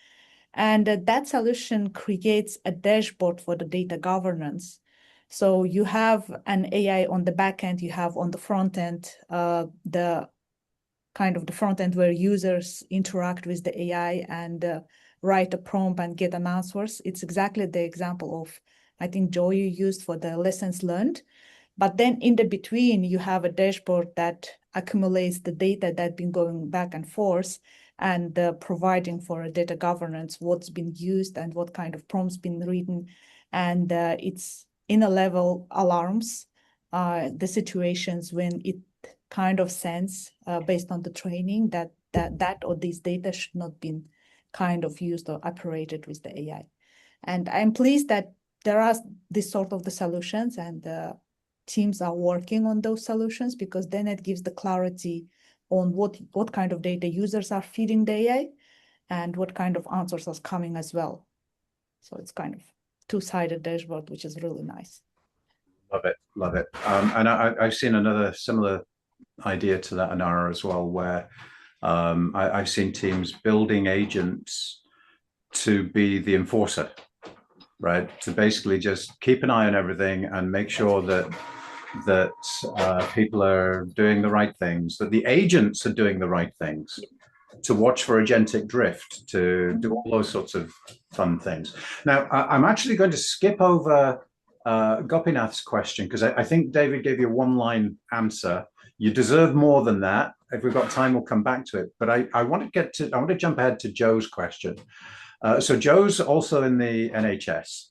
and that solution creates a dashboard for the data governance. So you have an AI on the back end, you have on the front end, the kind of the front end where users interact with the AI and write a prompt and get an answers. It's exactly the example of, I think, Joe you used for the lessons learned. But then in the between, you have a dashboard that accumulates the data that's been going back and forth and providing for a data governance, what's been used and what kind of prompts been written. And it's in a level alarms the situations when it kind of sense based on the training that or these data should not be kind of used or operated with the AI. And I'm pleased that there are this sort of the solutions, and the teams are working on those solutions, because then it gives the clarity on what kind of data users are feeding the AI and what kind of answers are coming as well. So it's kind of two-sided dashboard, which is really nice. Love it, love it. And I've seen another similar idea to that, Anara, as well, where I've seen teams building agents to be the enforcer, right? To basically just keep an eye on everything and make sure that people are doing the right things, that the agents are doing the right things, to watch for agentic drift, to do all those sorts of fun things. Now, I'm actually going to skip over Gopinath's question, because I think David gave you a one-line answer. You deserve more than that. If we've got time, we'll come back to it. But I want to jump ahead to Joe's question. So Joe's also in the NHS.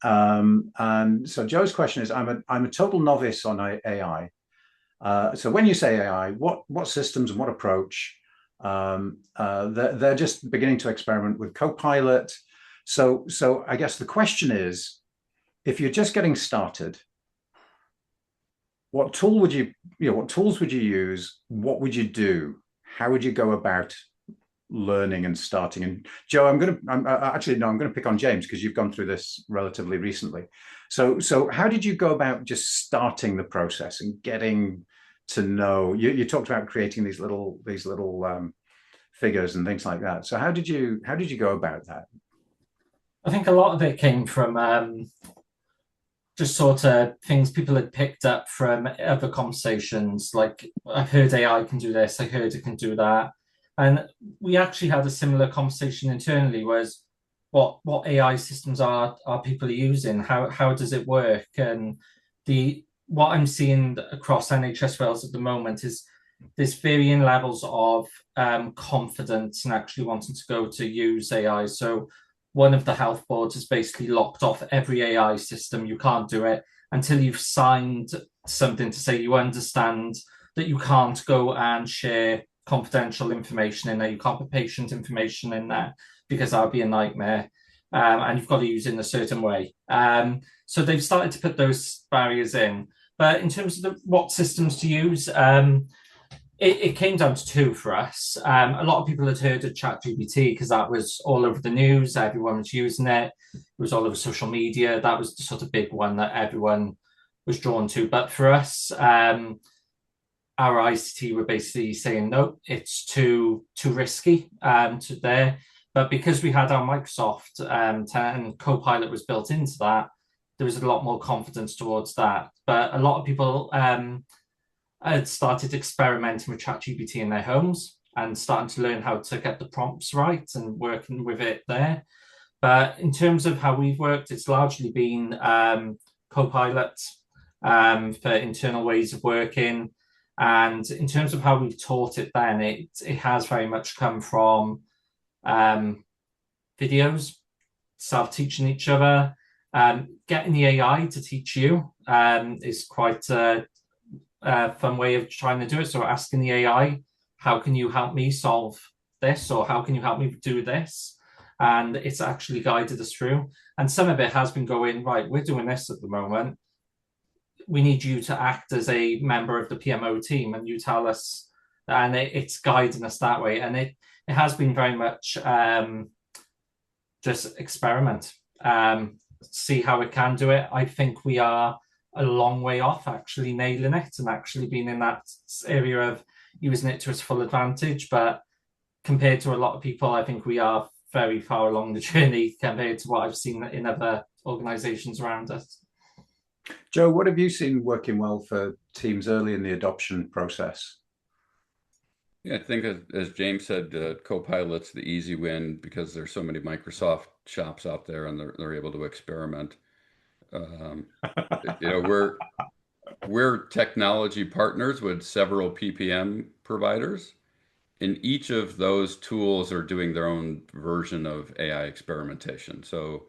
And so Joe's question is, I'm a total novice on AI. So when you say AI, what systems and what approach? They're just beginning to experiment with Copilot. So I guess the question is, if you're just getting started, what tools would you use? What would you do? How would you go about learning and starting? And Joe, I'm going to pick on James, because you've gone through this relatively recently. So how did you go about just starting the process and getting to know? You talked about creating these little figures and things like that. So how did you go about that? I think a lot of it came from just sort of things people had picked up from other conversations. Like, I heard AI can do this, I heard it can do that. And we actually had a similar conversation internally, was what AI systems are people using? How does it work? And what I'm seeing across NHS Wales at the moment is there's varying levels of confidence and actually wanting to go to use AI. So one of the health boards has basically locked off every AI system. You can't do it until you've signed something to say you understand that you can't go and share confidential information in there. You can't put patient information in there, because that would be a nightmare. And you've got to use it in a certain way. So they've started to put those barriers in. But in terms of what systems to use, it came down to two for us. A lot of people had heard of ChatGPT, because that was all over the news. Everyone was using it. It was all over social media. That was the sort of big one that everyone was drawn to. But for us, our ICT were basically saying, no, it's too risky to there. But because we had our Microsoft and Copilot was built into that, there was a lot more confidence towards that. But a lot of people had started experimenting with ChatGPT in their homes and starting to learn how to get the prompts right and working with it there. But in terms of how we've worked, it's largely been Copilot for internal ways of working. And in terms of how we've taught it then, it has very much come from videos, self-teaching each other. Getting the AI to teach you is quite a fun way of trying to do it. So asking the AI, how can you help me solve this? Or how can you help me do this? And it's actually guided us through. And some of it has been going, right, we're doing this at the moment. We need you to act as a member of the PMO team, and you tell us, and it's guiding us that way. And it has been very much just experiment, see how it can do it. I think we are a long way off actually nailing it and actually being in that area of using it to its full advantage. But compared to a lot of people, I think we are very far along the journey compared to what I've seen in other organizations around us. Joe, what have you seen working well for teams early in the adoption process? Yeah, I think as James said, Copilot's the easy win because there's so many Microsoft shops out there and they're able to experiment. We're technology partners with several PPM providers, and each of those tools are doing their own version of AI experimentation. So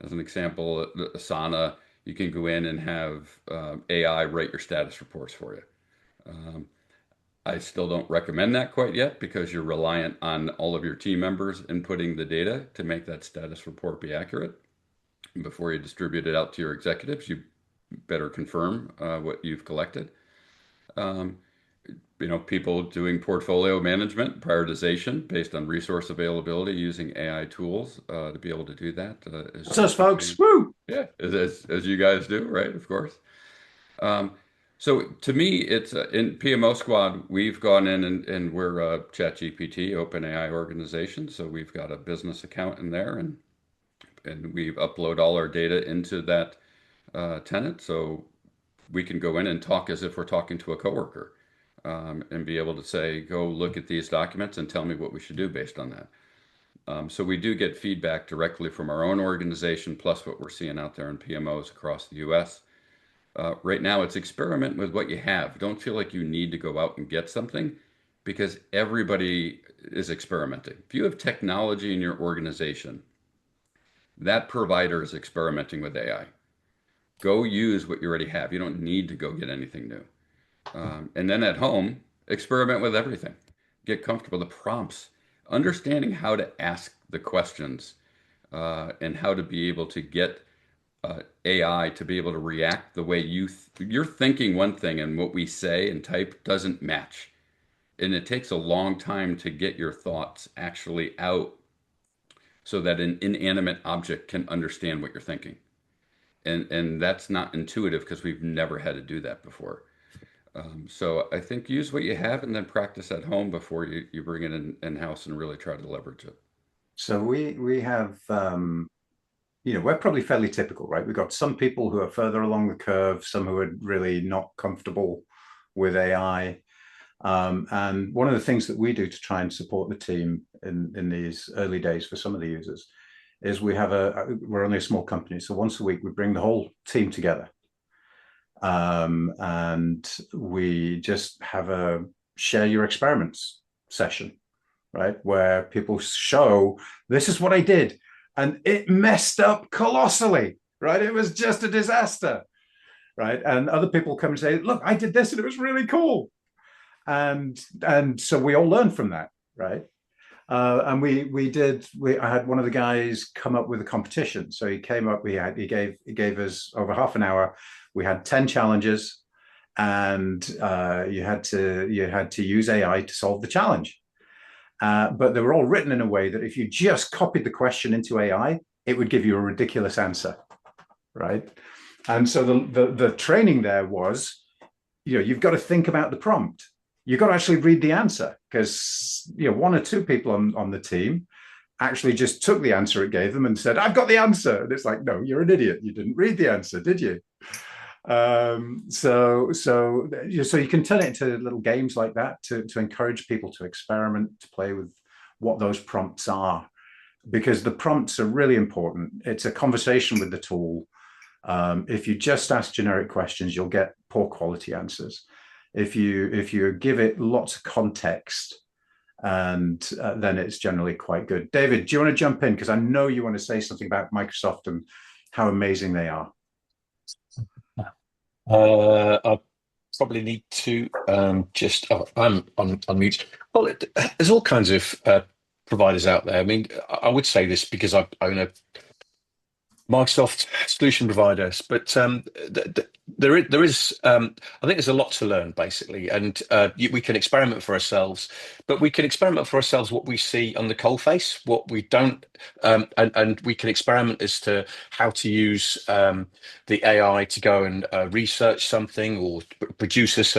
as an example, Asana, you can go in and have AI write your status reports for you. I still don't recommend that quite yet because you're reliant on all of your team members inputting the data to make that status report be accurate. Before you distribute it out to your executives, you better confirm what you've collected. Um, people doing portfolio management, prioritization based on resource availability using AI tools to be able to do that. That's us, folks. Woo! Yeah, as you guys do, right? Of course. So to me, it's in PMO Squad, we've gone in and we're a ChatGPT OpenAI organization. So we've got a business account in there and we upload all our data into that tenant. So we can go in and talk as if we're talking to a coworker and be able to say, go look at these documents and tell me what we should do based on that. So we do get feedback directly from our own organization, plus what we're seeing out there in PMOs across the US. Right now, it's experiment with what you have. Don't feel like you need to go out and get something because everybody is experimenting. If you have technology in your organization, that provider is experimenting with AI. Go use what you already have. You don't need to go get anything new. And then at home, experiment with everything. Get comfortable. The prompts, understanding how to ask the questions and how to be able to get AI to be able to react the way you're thinking one thing and what we say and type doesn't match. And it takes a long time to get your thoughts actually out so that an inanimate object can understand what you're thinking. And that's not intuitive because we've never had to do that before. So I think use what you have and then practice at home before you bring it in-house and really try to leverage it. So we have, we're probably fairly typical, right? We've got some people who are further along the curve, some who are really not comfortable with AI. And one of the things that we do to try and support the team in these early days for some of the users is we're only a small company. So once a week, we bring the whole team together. And we just have a share your experiments session, right? Where people show, this is what I did. And it messed up colossally, right? It was just a disaster, right? And other people come and say, look, I did this and it was really cool. And so we all learned from that, right? And I had one of the guys come up with a competition. So he came up, he gave us over half an hour. We had 10 challenges and you had to use AI to solve the challenge. But they were all written in a way that if you just copied the question into AI, it would give you a ridiculous answer, right? And so the training there was, you've got to think about the prompt. You've got to actually read the answer because one or two people on the team actually just took the answer it gave them and said, I've got the answer. And it's like, no, you're an idiot. You didn't read the answer, did you? So you can turn it into little games like that to encourage people to experiment, to play with what those prompts are, because the prompts are really important. It's a conversation with the tool. If you just ask generic questions, you'll get poor quality answers. If you give it lots of context, and then it's generally quite good. David, do you want to jump in? Because I know you want to say something about Microsoft and how amazing they are. I probably need to I'm on mute. Well, there's all kinds of providers out there. I mean, I would say this because I own a Microsoft solution providers, but there is I think there's a lot to learn basically, and we can experiment for ourselves, but we can experiment for ourselves what we see on the coalface, what we don't, and we can experiment as to how to use the AI to go and research something or produce us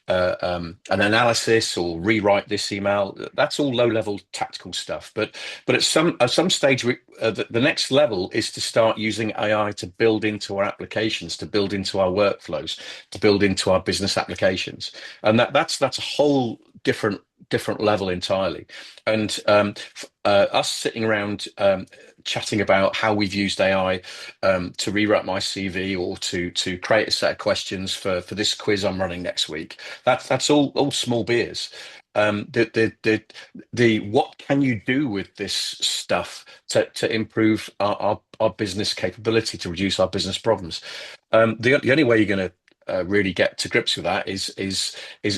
an analysis or rewrite this email. That's all low-level tactical stuff, but at some stage the next level is to start using AI to build into our applications, to build into our workflows, to build into our business applications, and that's a whole different level entirely. And us sitting around chatting about how we've used AI to rewrite my CV or to create a set of questions for this quiz I'm running next week. That's all small beers. The what can you do with this stuff to improve our business capability, to reduce our business problems? The only way you're going to really get to grips with that is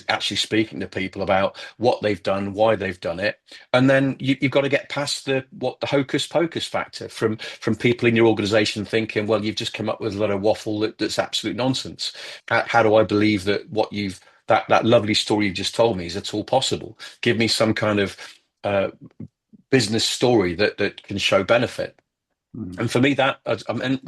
actually speaking to people about what they've done, why they've done it, and then you've got to get past the hocus pocus factor from people in your organization thinking, well, you've just come up with a lot of waffle that's absolute nonsense. How do I believe that what that lovely story you just told me is at all possible? Give me some kind of business story that can show benefit. And for me, that I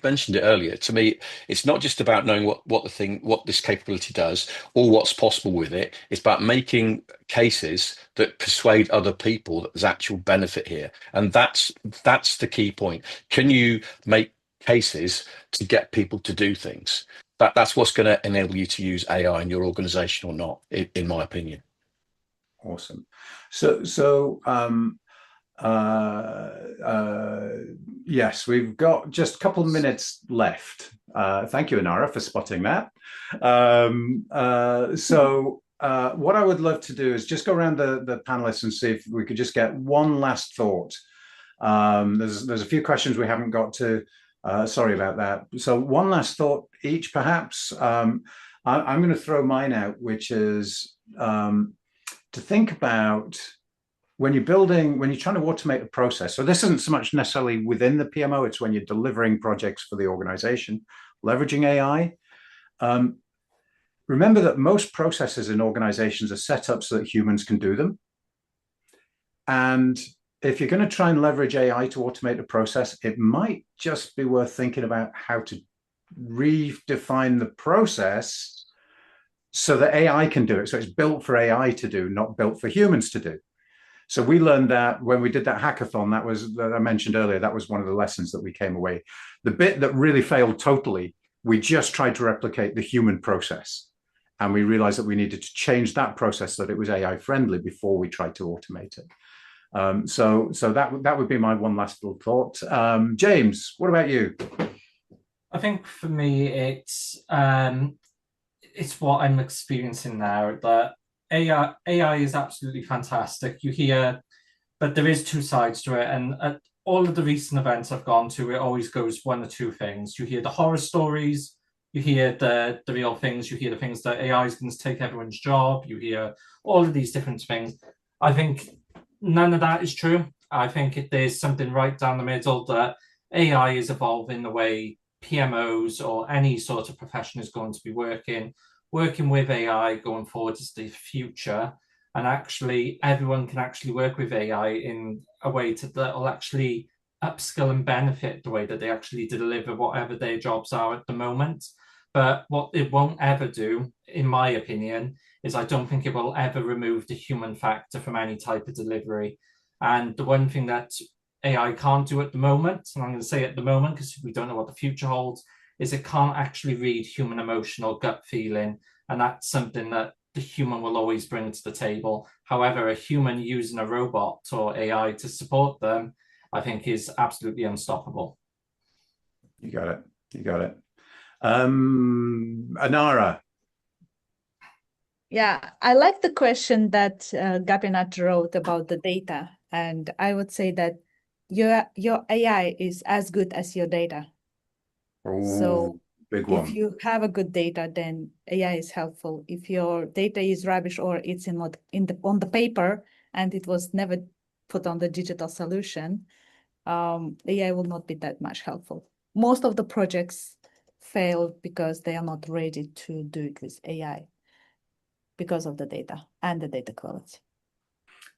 mentioned it earlier. To me, it's not just about knowing what this capability does or what's possible with it. It's about making cases that persuade other people that there's actual benefit here, and that's the key point. Can you make cases to get people to do things? That's what's going to enable you to use AI in your organization or not, in my opinion. Awesome. Yes, we've got just a couple of minutes left. Thank you, Anara, for spotting that. What I would love to do is just go around the panelists and see if we could just get one last thought. There's a few questions we haven't got to. Sorry about that. So one last thought each, perhaps. I'm going to throw mine out, which is to think about when you're trying to automate a process. So this isn't so much necessarily within the PMO, it's when you're delivering projects for the organization, leveraging AI. Remember that most processes in organizations are set up so that humans can do them. And if you're going to try and leverage AI to automate a process, it might just be worth thinking about how to redefine the process so that AI can do it. So it's built for AI to do, not built for humans to do. So we learned that when we did that hackathon, that I mentioned earlier, that was one of the lessons that we came away. The bit that really failed totally, we just tried to replicate the human process. And we realized that we needed to change that process so that it was AI friendly before we tried to automate it. So that would be my one last little thought. James, what about you? I think for me, it's what I'm experiencing now, that AI is absolutely fantastic. You hear, but there is two sides to it. And at all of the recent events I've gone to, it always goes one or two things. You hear the horror stories, you hear the real things, you hear the things that AI is going to take everyone's job, you hear all of these different things. I think none of that is true. I think there's something right down the middle, that AI is evolving the way PMOs or any sort of profession is going to be working with AI going forward is the future. And actually everyone can actually work with AI in a way that will actually upskill and benefit the way that they actually deliver whatever their jobs are at the moment. But what it won't ever do, in my opinion, is I don't think it will ever remove the human factor from any type of delivery. And the one thing that AI can't do at the moment, and I'm going to say at the moment because we don't know what the future holds, is it can't actually read human emotional gut feeling. And that's something that the human will always bring to the table. However, a human using a robot or AI to support them, I think, is absolutely unstoppable. You got it. Anara. Yeah, I like the question that Gapinath wrote about the data. And I would say that your AI is as good as your data. So big one. If you have a good data, then AI is helpful. If your data is rubbish or it's on the paper and it was never put on the digital solution, AI will not be that much helpful. Most of the projects fail because they are not ready to do it with AI because of the data and the data quality.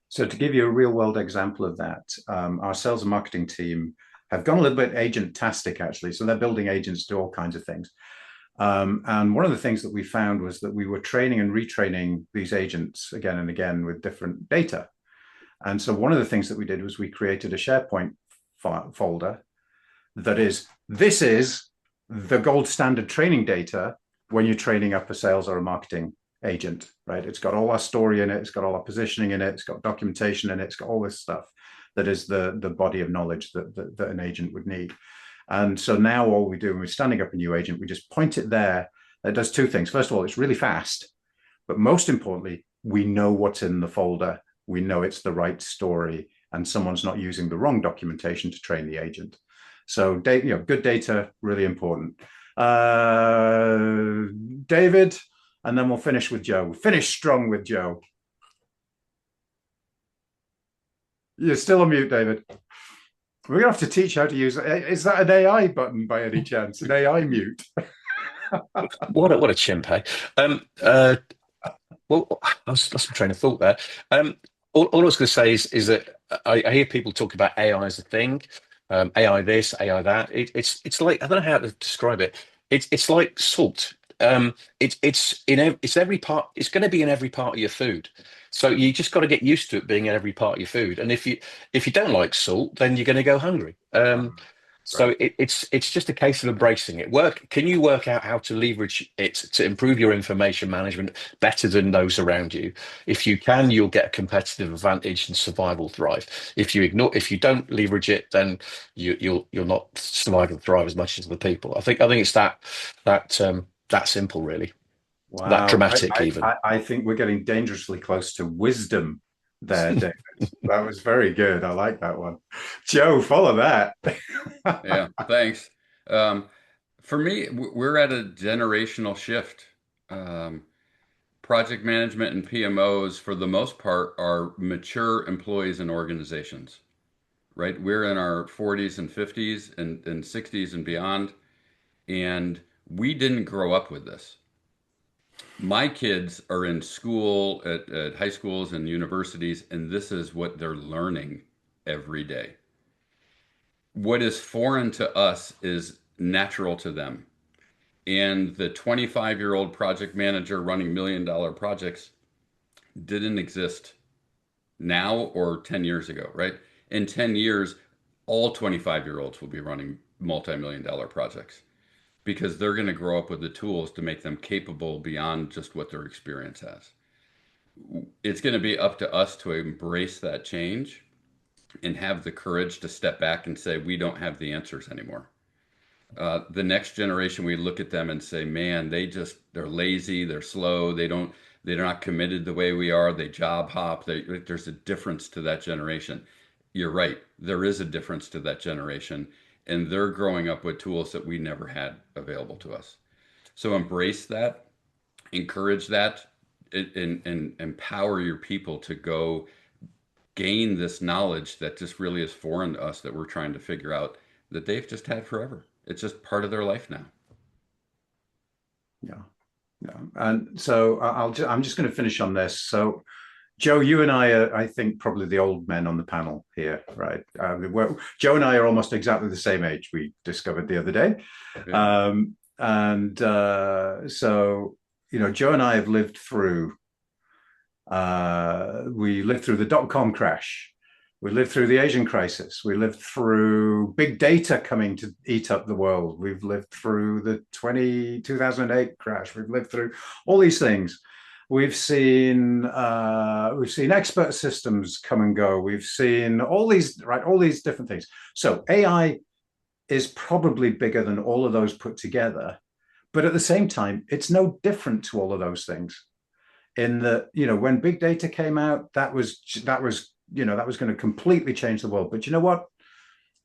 So to give you a real world example of that, our sales and marketing team have gone a little bit agent-tastic, actually. So they're building agents to do all kinds of things. And one of the things that we found was that we were training and retraining these agents again and again with different data. And so one of the things that we did was we created a SharePoint folder that is the gold standard training data when you're training up a sales or a marketing agent, right? It's got all our story in it, it's got all our positioning in it, it's got documentation in it, it's got all this stuff that is the body of knowledge that an agent would need. And so now all we do when we're standing up a new agent, we just point it there. It does two things. First of all, it's really fast, but most importantly, we know what's in the folder. We know it's the right story and someone's not using the wrong documentation to train the agent. So good data, really important. David, and then we'll finish with Joe. Finish strong with Joe. You're still on mute, David. We're gonna have to teach how to use it. Is that an AI button by any chance? An AI mute? What a chimp, hey? Well, I lost my train of thought there. All I was going to say is that I hear people talk about AI as a thing, AI this, AI that. It's like, I don't know how to describe it. It's like salt. It's every part. It's going to be in every part of your food. So you just got to get used to it being in every part of your food. And if you don't like salt, then you're going to go hungry. So it's just a case of embracing it. Can you work out how to leverage it to improve your information management better than those around you? If you can, you'll get a competitive advantage and survival thrive. If you don't leverage it, then you'll not survive and thrive as much as the people. I think it's that simple, really. Wow. That dramatic, even. I think we're getting dangerously close to wisdom there, David. That was very good. I like that one. Joe, follow that. Yeah, thanks. For me, we're at a generational shift. Project management and PMOs, for the most part, are mature employees and organizations, right? We're in our 40s and 50s and 60s and beyond, and we didn't grow up with this. My kids are in school at high schools and universities, and this is what they're learning every day. What is foreign to us is natural to them. And the 25-year-old project manager running million-dollar projects didn't exist now or 10 years ago, right? In 10 years, all 25-year-olds will be running multi-million-dollar projects because they're going to grow up with the tools to make them capable beyond just what their experience has. It's going to be up to us to embrace that change and have the courage to step back and say, we don't have the answers anymore. The next generation, we look at them and say, man, they're lazy, they're slow, they're not committed the way we are, they job hop. There's a difference to that generation. You're right, there is a difference to that generation, and they're growing up with tools that we never had available to us. So embrace that, encourage that, and empower your people to go gain this knowledge that just really is foreign to us, that we're trying to figure out, that they've just had forever. It's just part of their life now. Yeah. And so I'm just going to finish on this. So, Joe, you and I are, I think, probably the old men on the panel here, right? Joe and I are almost exactly the same age, we discovered the other day. Yeah. So, Joe and I have lived through, we lived through the dot-com crash. We lived through the Asian crisis. We lived through big data coming to eat up the world. We've lived through the 2008 crash. We've lived through all these things. We've seen expert systems come and go. We've seen all these different things. So AI is probably bigger than all of those put together, but at the same time, it's no different to all of those things. In that, when big data came out, that was going to completely change the world. But you know what?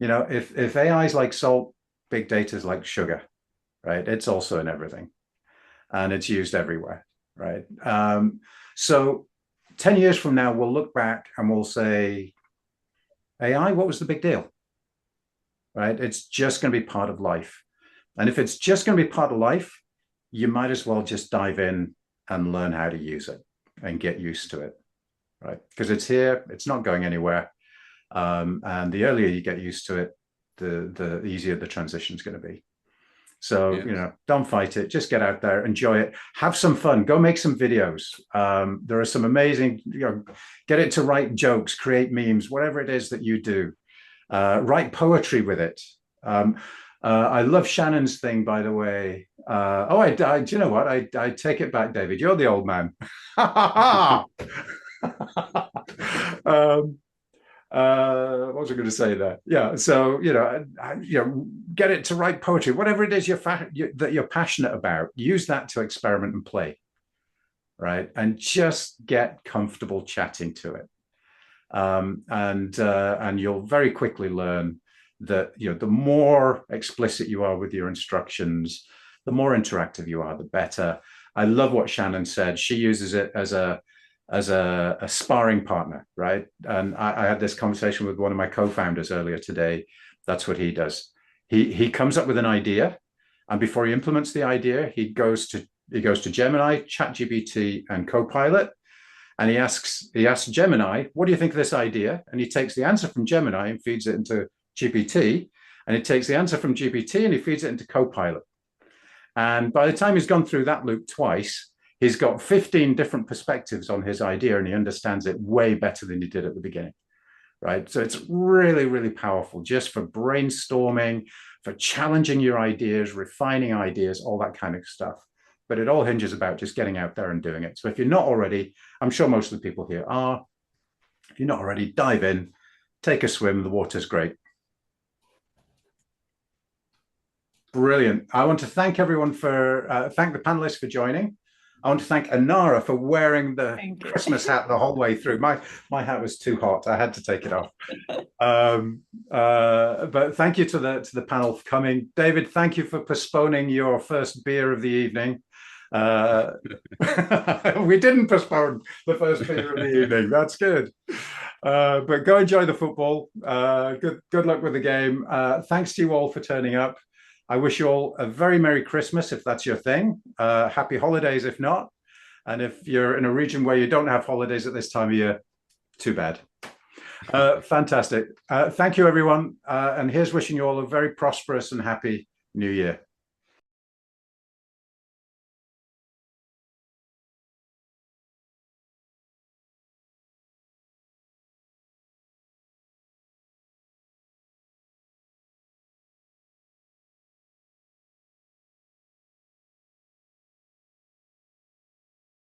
If AI is like salt, big data is like sugar, right? It's also in everything, and it's used everywhere, right? So 10 years from now, we'll look back and we'll say, AI, what was the big deal, right? It's just going to be part of life. And if it's just going to be part of life, you might as well just dive in and learn how to use it and get used to it. Right, because it's here, it's not going anywhere, and the earlier you get used to it, the easier the transition is going to be. So yes. Don't fight it, just get out there, enjoy it, have some fun, go make some videos. There are some amazing, get it to write jokes, create memes, whatever it is that you do. Write poetry with it. I love Shannon's thing, by the way. Do you know what? I take it back, David. You're the old man. What was I going to say there? Yeah. So, get it to write poetry, whatever it is that you're passionate about, use that to experiment and play. Right. And just get comfortable chatting to it. And you'll very quickly learn that, the more explicit you are with your instructions, the more interactive you are, the better. I love what Shannon said. She uses it as a sparring partner, right? And I had this conversation with one of my co-founders earlier today. That's what he does. He comes up with an idea, and before he implements the idea, he goes to Gemini, ChatGPT, and Copilot, and he asks Gemini, "What do you think of this idea?" And he takes the answer from Gemini and feeds it into GPT, and he takes the answer from GPT and he feeds it into Copilot. And by the time he's gone through that loop twice, he's got 15 different perspectives on his idea, and he understands it way better than he did at the beginning, right? So it's really, really powerful just for brainstorming, for challenging your ideas, refining ideas, all that kind of stuff. But it all hinges about just getting out there and doing it. So if you're not already, I'm sure most of the people here are, if you're not already, dive in, take a swim, the water's great. Brilliant. I want to thank everyone thank the panelists for joining. I want to thank Anara for wearing the Christmas hat the whole way through. My hat was too hot. I had to take it off. But thank you to the panel for coming. David, thank you for postponing your first beer of the evening. We didn't postpone the first beer of the evening. That's good. But go enjoy the football. Good luck with the game. Thanks to you all for turning up. I wish you all a very Merry Christmas if that's your thing. Happy holidays if not. And if you're in a region where you don't have holidays at this time of year, too bad. Fantastic. Thank you, everyone. And here's wishing you all a very prosperous and happy New Year.